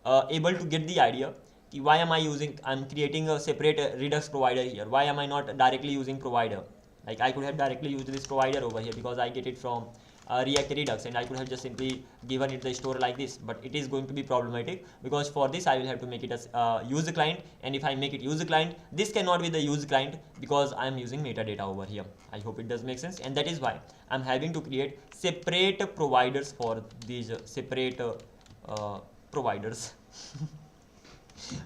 able to get the idea. Why am I'm creating a separate Redux provider here? Why am I not directly using provider? Like I could have directly used this provider over here, because I get it from React Redux, and I could have just simply given it the store like this. But it is going to be problematic, because for this I will have to make it as use client, and if I make it use client, this cannot be the use client, because I am using metadata over here. I hope it does make sense, and that is why I'm having to create separate providers for these separate providers.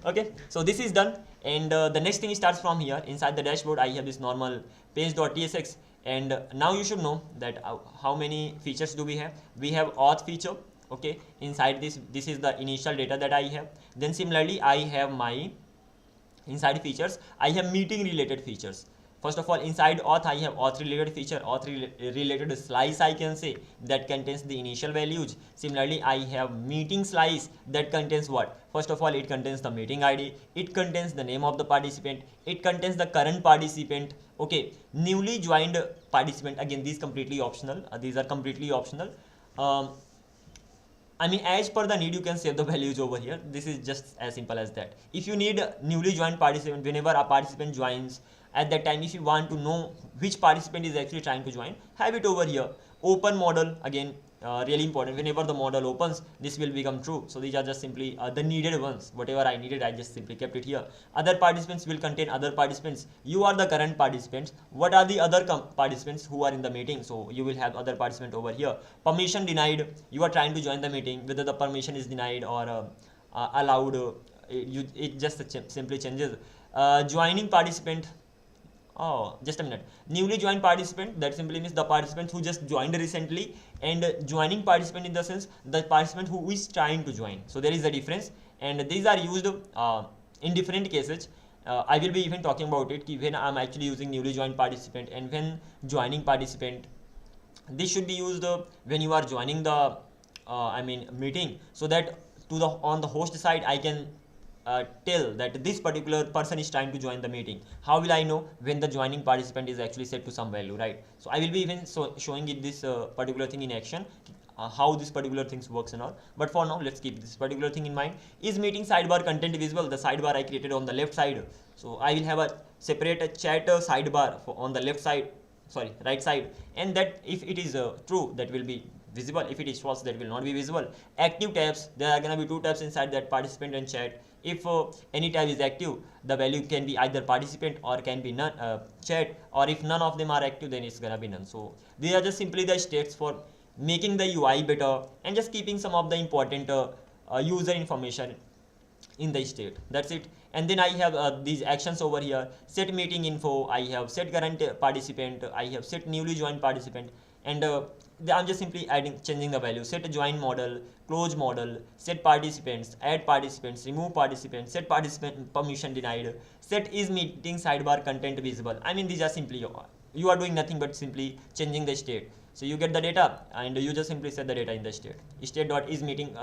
Okay, so this is done, and the next thing starts from here. Inside the dashboard, I have this normal page.tsx, and now you should know that how many features do we have. We have auth feature. Okay, inside this is the initial data that I have. Then similarly, I have my inside features, I have meeting related features. First of all, inside auth, I have auth related feature, auth related slice, I can say, that contains the initial values. Similarly, I have meeting slice that contains what? First of all, it contains the meeting ID, it contains the name of the participant, it contains the current participant. Okay, newly joined participant, again, these completely optional. These are completely optional. I mean, as per the need, you can save the values over here. This is just as simple as that. If you need newly joined participant, whenever a participant joins, at that time, if you want to know which participant is actually trying to join, have it over here. Open model, again, really important. Whenever the model opens, this will become true. So these are just simply the needed ones. Whatever I needed, I just simply kept it here. Other participants will contain other participants. You are the current participants. What are the other participants who are in the meeting? So you will have other participant over here. Permission denied. You are trying to join the meeting. Whether the permission is denied or allowed, it just simply changes. Joining participant. Oh, just a minute. Newly joined participant, that simply means the participant who just joined recently, and joining participant in the sense the participant who is trying to join. So there is a difference, and these are used in different cases. I will be even talking about it when I'm actually using newly joined participant and when joining participant. This should be used when you are joining the meeting, so that on the host side I can tell that this particular person is trying to join the meeting. How will I know? When the joining participant is actually set to some value, right? So I will be even showing it this particular thing in action, how this particular things works and all. But for now, let's keep this particular thing in mind. Is meeting sidebar content visible? The sidebar I created on the left side. So I will have a separate chat sidebar on the left side, sorry, right side, and that if it is true, that will be visible. If it is false, that will not be visible. Active tabs, there are going to be 2 tabs inside that, participant and chat. If any tab is active, the value can be either participant or can be none, chat, or if none of them are active, then it's gonna be none. So these are just simply the states for making the UI better and just keeping some of the important user information in the state. That's it. And then I have these actions over here. Set meeting info, I have set current participant, I have set newly joined participant, and I'm just simply changing the value. Set join model, close model, set participants, add participants, remove participants, set participant permission denied, set is meeting sidebar content visible. I mean, these are simply, you are doing nothing but simply changing the state. So you get the data and you just simply set the data in the state. State.is meeting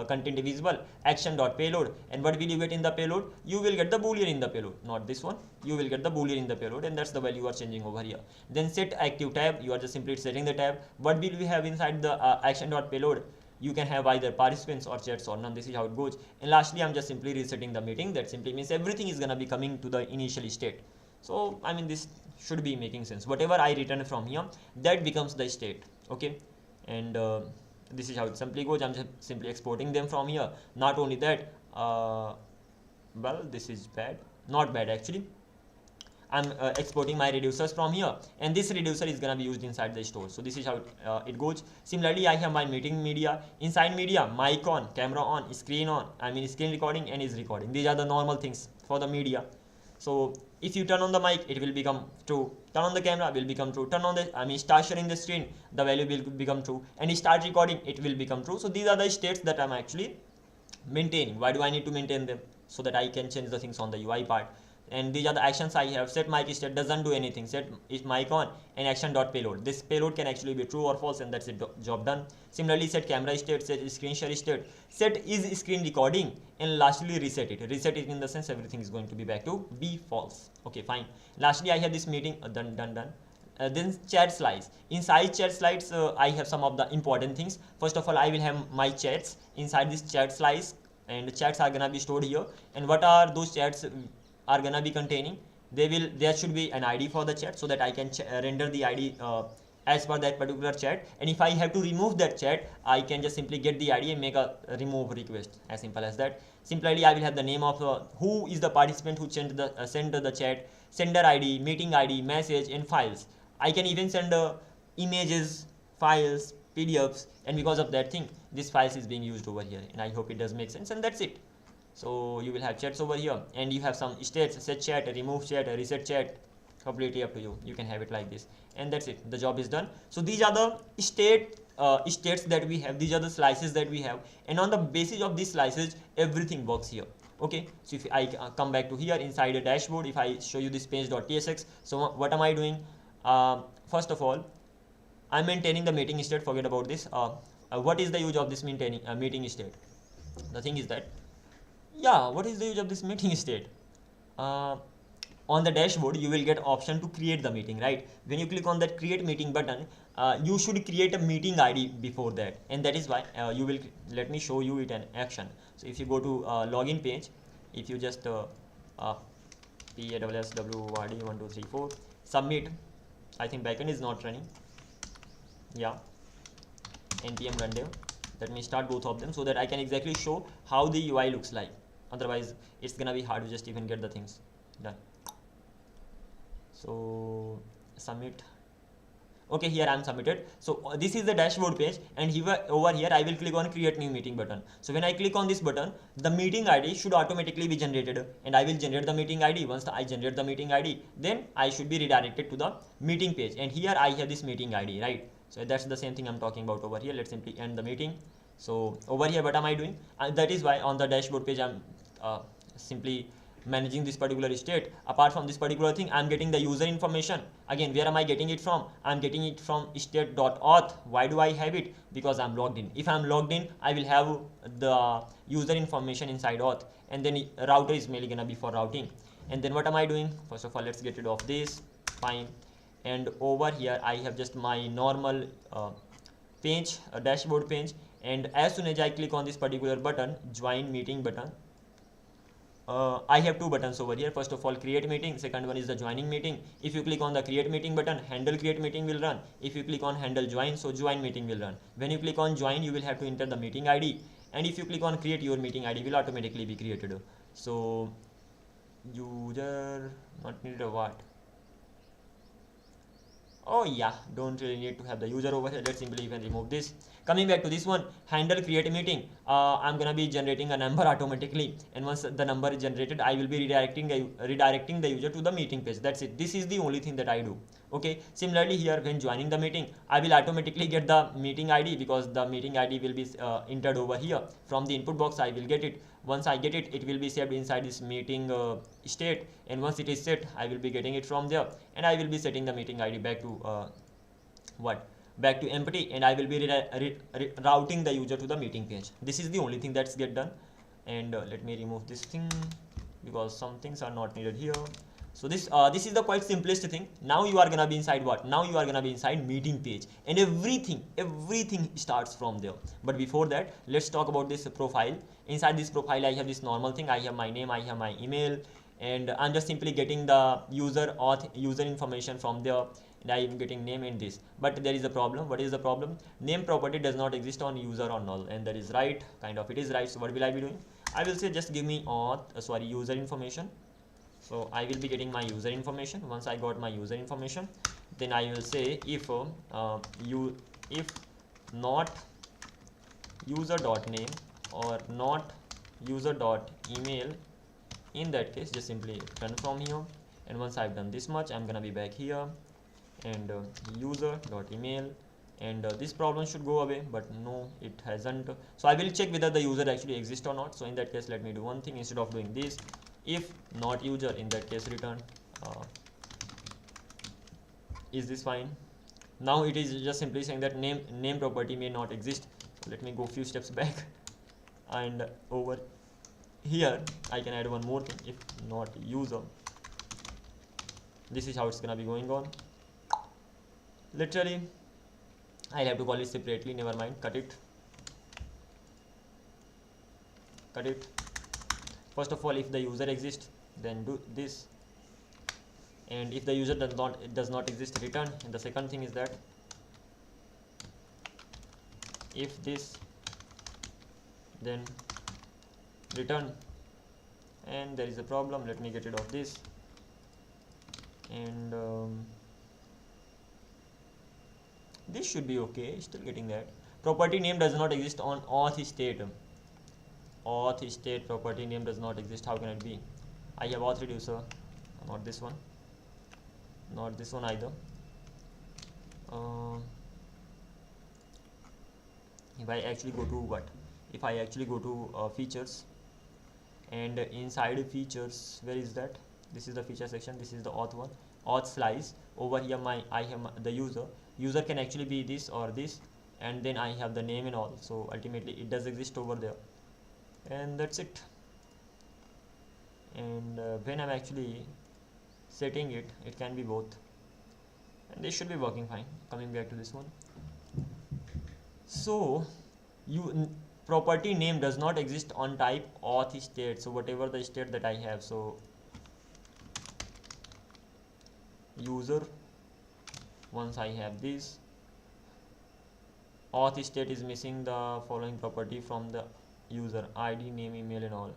content visible, action.payload. And what will you get in the payload? You will get the boolean in the payload, not this one. You will get the boolean in the payload, and that's the value you are changing over here. Then set active tab, you are just simply setting the tab. What will we have inside the action.payload? You can have either participants or chats or none. This is how it goes. And lastly, I'm just simply resetting the meeting. That simply means everything is gonna be coming to the initial state. So I mean, this should be making sense. Whatever I return from here, that becomes the state. Okay, and this is how it simply goes. I'm just simply exporting them from here. Not only that, well, this is bad, not bad actually. I'm exporting my reducers from here, and this reducer is gonna be used inside the store. So this is how it goes. Similarly, I have my meeting media. Inside media, mic on, camera on, screen on, I mean screen recording and is recording. These are the normal things for the media. So if you turn on the mic, it will become true. Turn on the camera, will become true. Turn on the, start sharing the screen, the value will become true. And start recording, it will become true. So these are the states that I'm actually maintaining. Why do I need to maintain them? So that I can change the things on the UI part. And these are the actions I have. Set mic state doesn't do anything. Set is mic on and action.payload. This payload can actually be true or false, and that's it, job done. Similarly, set camera state, set screen share state, set is screen recording, and lastly reset it. Reset it in the sense everything is going to be back to be false. Okay, fine. Lastly, I have this meeting done. Then chat slides. Inside chat slides, I have some of the important things. First of all, I will have my chats inside this chat slides, and the chats are gonna be stored here. And what are those chats are gonna be containing? There should be an ID for the chat, so that I can render the ID as per that particular chat. And if I have to remove that chat, I can just simply get the ID and make a remove request, as simple as that. Similarly, I will have the name of who is the participant who sent the chat, sender ID, meeting ID, message, and files. I can even send images, files, PDFs, and because of that thing, this files is being used over here. And I hope it does make sense, and that's it. So you will have chats over here, and you have some states: set chat, remove chat, reset chat. Completely up to you. You can have it like this, and that's it. The job is done. So these are the states that we have. These are the slices that we have, and on the basis of these slices, everything works here. Okay. So if I come back to here inside a dashboard, if I show you this page.tsx, so what am I doing? First of all, I'm maintaining the meeting state. Forget about this. What is the use of this maintaining meeting state? The thing is that, yeah, what is the use of this meeting state? On the dashboard, you will get option to create the meeting, right? When you click on that create meeting button, you should create a meeting ID before that, and that is why you will, let me show you it in action. So if you go to login page, if you just PAWSWRD1234 submit, I think backend is not running. Yeah, npm run dev. Let me start both of them so that I can exactly show how the UI looks like. Otherwise it's gonna be hard to just even get the things done. So submit. Okay, here I am submitted. So this is the dashboard page, and here over here I will click on create new meeting button. So when I click on this button, the meeting ID should automatically be generated, and I will generate the meeting ID. Once I generate the meeting ID, then I should be redirected to the meeting page, and here I have this meeting ID, right? So that's the same thing I'm talking about over here. Let's simply end the meeting. So over here, what am I doing? That is why on the dashboard page I'm simply managing this particular state. Apart from this particular thing, I'm getting the user information. Again, where am I getting it from? I'm getting it from state.auth. Why do I have it? Because I'm logged in. If I'm logged in, I will have the user information inside auth, and then router is mainly gonna be for routing. And then what am I doing? First of all, let's get rid of this. Fine. And over here I have just my normal page, a dashboard page, and as soon as I click on this particular button, join meeting button, I have two buttons over here. First of all, create meeting. Second one is the joining meeting. If you click on the create meeting button, handle create meeting will run. If you click on handle join, so join meeting will run. When you click on join, you will have to enter the meeting ID, and if you click on create, your meeting ID will automatically be created. So user not needed, or what? Oh yeah, don't really need to have the user over here. Let's simply even remove this. Coming back to this one, handle create meeting. I'm gonna be generating a number automatically, and once the number is generated, I will be redirecting the user to the meeting page. That's it. This is the only thing that I do. Okay. Similarly here, when joining the meeting, I will automatically get the meeting ID, because the meeting ID will be entered over here from the input box. I will get it. Once I get it, it will be saved inside this meeting state, and once it is set, I will be getting it from there, and I will be setting the meeting ID back to back to empty, and I will be routing the user to the meeting page. This is the only thing that's get done. And let me remove this thing, because some things are not needed here. So this is the quite simplest thing. Now you are gonna be inside what? Now you are gonna be inside meeting page, and everything starts from there. But before that, let's talk about this profile. Inside this profile, I have this normal thing. I have my name, I have my email, and I'm just simply getting the user information from there, and I am getting name in this. But there is a problem. What is the problem? Name property does not exist on user or null, and that is right. Kind of, it is right. So what will I be doing? I will say just give me user information. So I will be getting my user information. Once I got my user information, then I will say if not user.name or not user.email, in that case just simply run from here. And once I've done this much, I'm gonna be back here, and user.email, and this problem should go away, but no, it hasn't. So I will check whether the user actually exists or not. So in that case, let me do one thing. Instead of doing this, if not user, in that case return is this fine? Now it is just simply saying that name property may not exist. So let me go few steps back, and over here I can add one more thing. If not user, this is how it's gonna be going on. Literally I'll have to call it separately. Never mind, cut it. First of all, if the user exists, then do this, and if the user does not exist, return. And the second thing is that if this, then return. And there is a problem. Let me get rid of this, and this should be okay. Still getting that. Property name does not exist on auth state. Auth state property name does not exist. How can it be? I have auth reducer, not this one, not this one either. If I actually go to if I actually go to features, and inside features, where is that? This is the feature section. This is the auth one, auth slice. Over here I have the user can actually be this or this, and then I have the name and all. So ultimately it does exist over there, and that's it. And when I'm actually setting it, it can be both, and they should be working fine. Coming back to this one, so property name does not exist on type auth state. So whatever the state that I have, so user, once I have this, auth state is missing the following property from the user: id, name, email and all.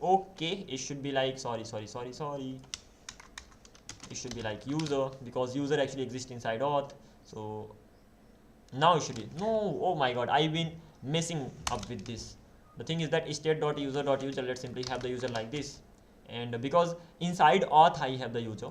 Okay, it should be like, sorry, it should be like user, because user actually exists inside auth. So now it should be, no, oh my god, I've been messing up with this. The thing is that state.user.user, let's simply have the user like this, and because inside auth I have the user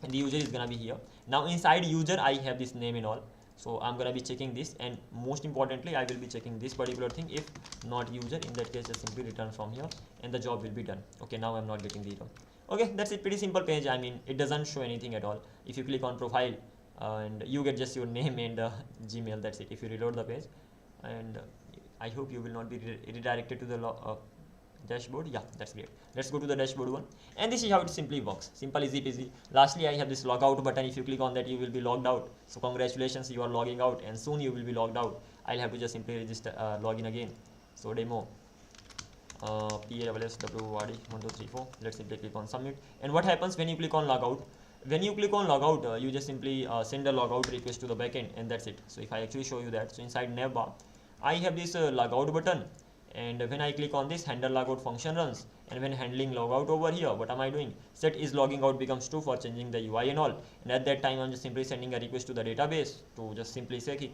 and the user is gonna be here. Now inside user I have this name and all, so I'm gonna be checking this, and most importantly I will be checking this particular thing. If not user, in that case just simply return from here and the job will be done. Okay, now I'm not getting the error. Okay, that's it, pretty simple page. I mean, it doesn't show anything at all. If you click on profile, and you get just your name and Gmail, that's it. If you reload the page, and I hope you will not be redirected to the dashboard. Yeah, that's great. Let's go to the dashboard one, and this is how it simply works. Simple, easy peasy. Lastly, I have this logout button. If you click on that, you will be logged out. So congratulations, you are logging out, and soon you will be logged out. I'll have to just simply register, log in again. So demo PAWSWRD1234. Let's simply click on submit. And what happens when you click on logout? When you click on logout, you just simply send a logout request to the backend, and that's it. So if I actually show you that, so inside navbar, I have this logout button, and when I click on this, handle logout function runs, and when handling logout over here, what am I doing? Set is logging out becomes true for changing the UI and all, and at that time I'm just simply sending a request to the database to just simply say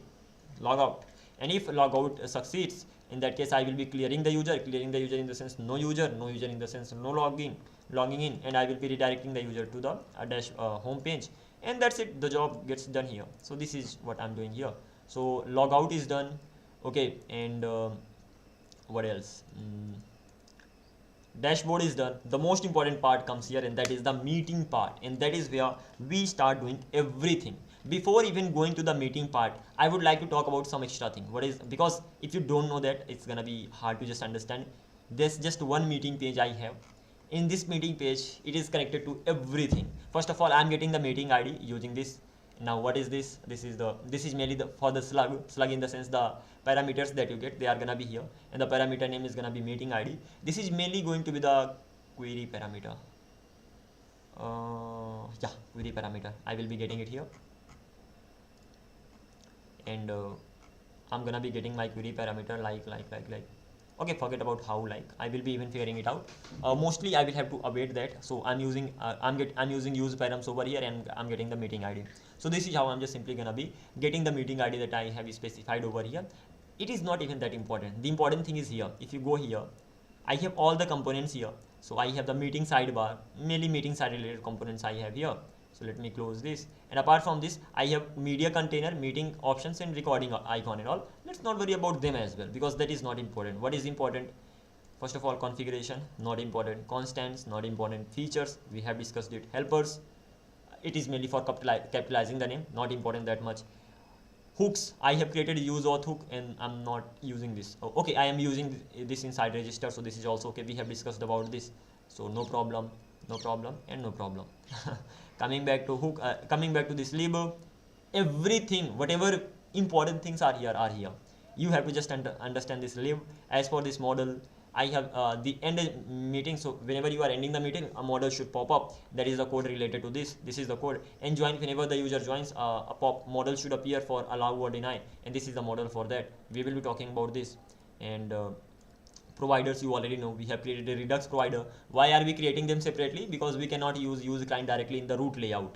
logout. And if logout succeeds, in that case I will be clearing the user in the sense no user in the sense no logging in, and I will be redirecting the user to the home page, and that's it. The job gets done here. So this is what I'm doing here. So logout is done. Okay, and what else? Dashboard is done. The most important part comes here, and that is the meeting part, and that is where we start doing everything. Before even going to the meeting part, I would like to talk about some extra thing. What is, because if you don't know that, it's gonna be hard to just understand. There's just one meeting page I have. In this meeting page, it is connected to everything. First of all, I'm getting the meeting ID using this. Now what is this? This is mainly for the slug in the sense the parameters that you get, they are gonna be here, and the parameter name is gonna be meeting ID. This is mainly going to be the query parameter. Yeah, query parameter. I will be getting it here, and I'm gonna be getting my query parameter like. Okay, forget about how, like, I will be even figuring it out. Mostly I will have to await that. So I'm using I'm using use params over here, and I'm getting the meeting ID. So this is how I'm just simply gonna be getting the meeting ID that I have specified over here. It is not even that important. The important thing is here. If you go here, I have all the components here. So I have the meeting sidebar, mainly meeting side related components I have here. So let me close this, and apart from this, I have media container, meeting options and recording icon and all. Let's not worry about them as well, because that is not important. What is important? First of all, configuration, not important. Constants, not important. Features, we have discussed it. Helpers, it is mainly for capitalizing the name, not important that much. Hooks, I have created a use auth hook, and I'm not using this. Oh, okay, I am using this inside register, so this is also okay. We have discussed about this, so no problem, and no problem. Coming back to hook, coming back to this label, everything, whatever important things are here. You have to just understand this lib. As for this model, I have the end meeting. So whenever you are ending the meeting, a model should pop up. That is the code related to this. This is the code. And join, whenever the user joins, a pop model should appear for allow or deny. And this is the model for that. We will be talking about this. And providers, you already know, we have created a Redux provider. Why are we creating them separately? Because we cannot use client directly in the root layout.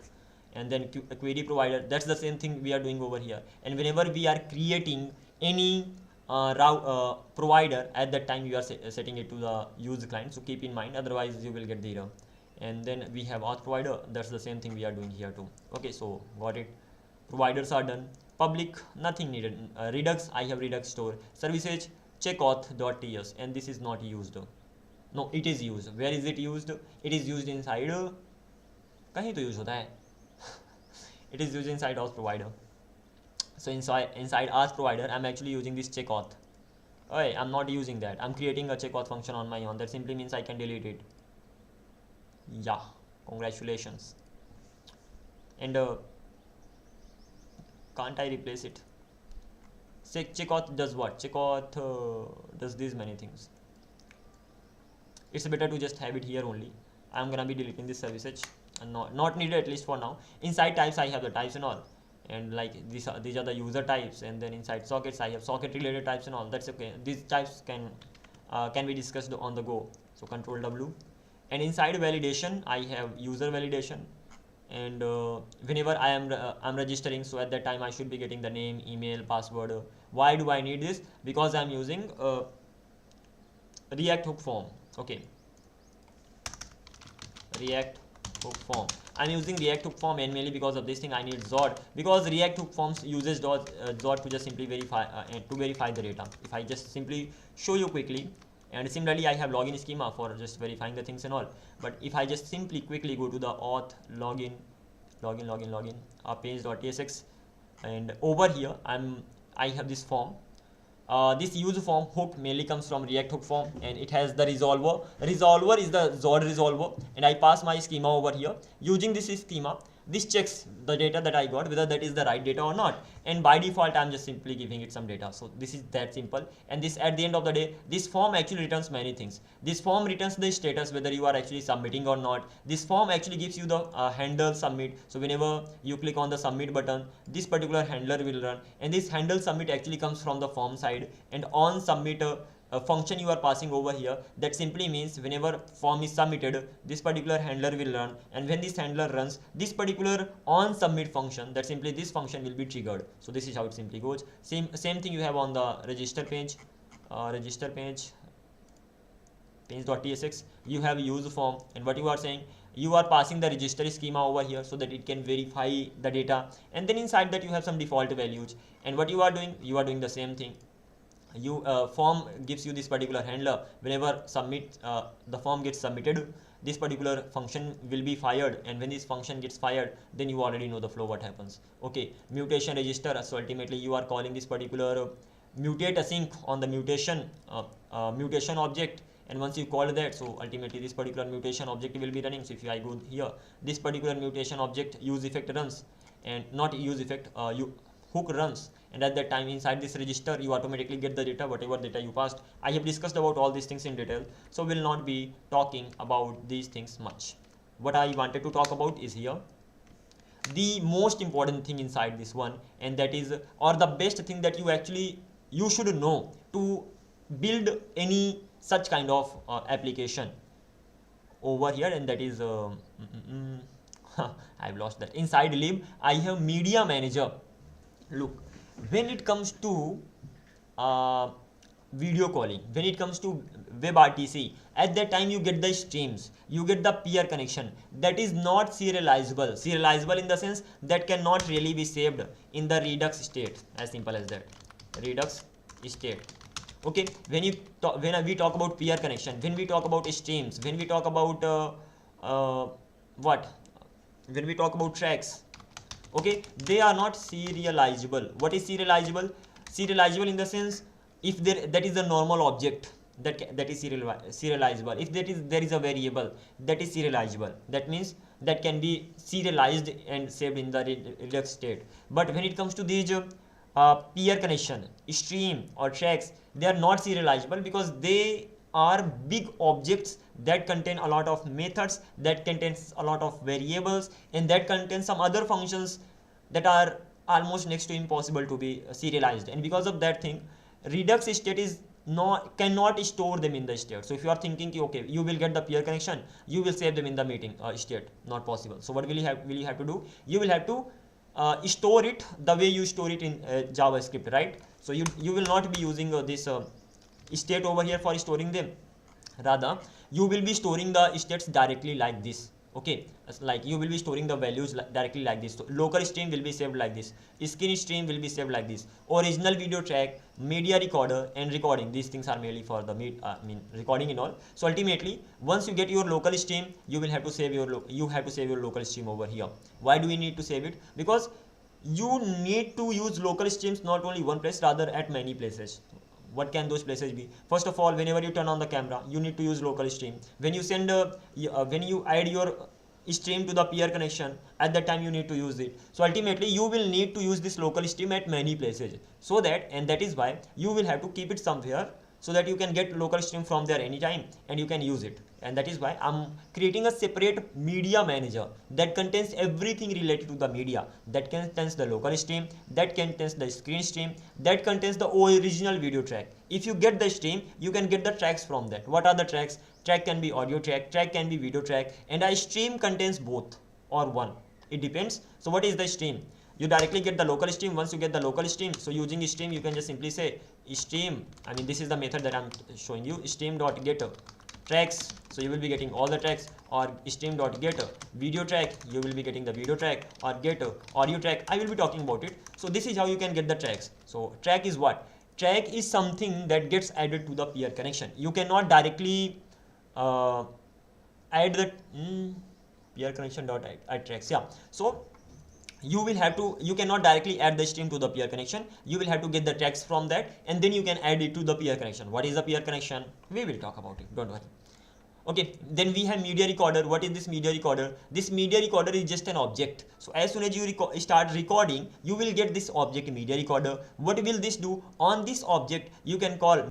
And then a query provider, that's the same thing we are doing over here. And whenever we are creating any provider, at that time you are setting it to the use client, so keep in mind, otherwise you will get the error. And then we have auth provider, that's the same thing we are doing here too. Okay, so got it. Providers are done. Public, nothing needed. Redux, I have Redux store. Services, check auth.ts, and this is not used. No, it is used. Where is it used? It is used inside कहीं तो use होता है. It is used inside auth provider. So inside auth provider, I'm actually using this check auth. Okay, I'm not using that. I'm creating a check auth function on my own. That simply means I can delete it. Yeah, congratulations. And can't I replace it? Check auth does what? Check auth does these many things. It's better to just have it here only. I'm gonna be deleting this services. not needed, at least for now. Inside types I have the types and all, and like these are the user types, and then inside sockets I have socket related types and all. That's okay. These types can be discussed on the go. So control W. And inside validation I have user validation, and whenever I'm registering, so at that time I should be getting the name, email, password. Why do I need this? Because I'm using React hook form. Okay, React hook form. I'm using React hook form, and mainly because of this thing I need Zod, because React hook forms uses Zod to just simply verify the data. If I just simply show you quickly, and similarly I have login schema for just verifying the things and all. But if I just simply quickly go to the auth login page.tsx, and over here I have this form. This use form hook mainly comes from React hook form, and it has the resolver. Resolver is the Zod resolver, and I pass my schema over here. Using this schema, this checks the data that I got, whether that is the right data or not, and by default I'm just simply giving it some data. So this is that simple. And this, at the end of the day, this form actually returns many things. This form returns the status, whether you are actually submitting or not. This form actually gives you the handle submit. So whenever you click on the submit button, this particular handler will run, and this handle submit actually comes from the form side. And on submit a function you are passing over here, that simply means whenever form is submitted, this particular handler will run, and when this handler runs, this particular on submit function, that simply this function will be triggered. So this is how it simply goes. Same thing you have on the register page, page.tsx. You have use form, and what you are saying, you are passing the register schema over here so that it can verify the data, and then inside that you have some default values. And what you are doing the same thing. You form gives you this particular handler. Whenever the form gets submitted, this particular function will be fired, and when this function gets fired, then you already know the flow what happens. Okay, mutation register. So ultimately you are calling this particular mutate async on the mutation object, and once you call that, so ultimately this particular mutation object will be running. So if I go here, this particular mutation object use effect runs, and not use effect, hook runs, and at that time inside this register you automatically get the data, whatever data you passed. I have discussed about all these things in detail, so will not be talking about these things much. What I wanted to talk about is here the most important thing inside this one, and that is, or the best thing that you should know to build any such kind of application over here, and that is I've lost that. Inside lib I have media manager. Look, when it comes to video calling, when it comes to WebRTC, at that time you get the streams, you get the peer connection. That is not serializable. Serializable in the sense that cannot really be saved in the Redux state. As simple as that. Redux state. Okay, when we talk about peer connection, when we talk about streams, when we talk about when we talk about tracks, okay, they are not serializable. What is serializable? Serializable in the sense, if that is a normal object, that is serializable. If there is a variable, that is serializable. That means that can be serialized and saved in the Redux state. But when it comes to these peer connection, stream or tracks, they are not serializable because they are big objects that contain a lot of methods, that contains a lot of variables, and that contains some other functions that are almost next to impossible to be serialized. And because of that thing, Redux state cannot store them in the state. So if you are thinking, okay, you will get the peer connection, you will save them in the meeting state, not possible. So what will you have to do? You will have to store it the way you store it in JavaScript, right? So you will not be using this state over here for storing them. Rather, you will be storing the states directly like this. Okay, like you will be storing the values directly like this. So local stream will be saved like this, skin stream will be saved like this, original video track, media recorder, and recording. These things are mainly for the recording and all. So ultimately, once you get your local stream, you will have to save your local stream over here. Why do we need to save it? Because you need to use local streams not only one place, rather at many places. What can those places be? First of all, whenever you turn on the camera, you need to use local stream. When you send when you add your stream to the peer connection, at that time you need to use it. So ultimately you will need to use this local stream at many places, so that, and that is why you will have to keep it somewhere so that you can get local stream from there anytime and you can use it. And that is why I'm creating a separate media manager that contains everything related to the media, that contains the local stream, that contains the screen stream, that contains the original video track. If you get the stream, you can get the tracks from that. What are the tracks? Track can be audio track, track can be video track, and a stream contains both or one. It depends. So what is the stream? You directly get the local stream. Once you get the local stream, so using stream, you can just simply say stream. I mean, this is the method that I'm showing you. Stream.get tracks. So you will be getting all the tracks, or stream.get video track. You will be getting the video track, or get audio track. I will be talking about it. So this is how you can get the tracks. So track is what? Track is something that gets added to the peer connection. You cannot directly add the peer connection dot add tracks. Yeah. So you will have to, you cannot directly add the stream to the peer connection. You will have to get the tracks from that, and then you can add it to the peer connection. What is the peer connection? We will talk about it, don't worry. Okay, then we have media recorder. What is this media recorder? This media recorder is just an object. So as soon as you start recording, you will get this object media recorder. What will this do? On this object, you can call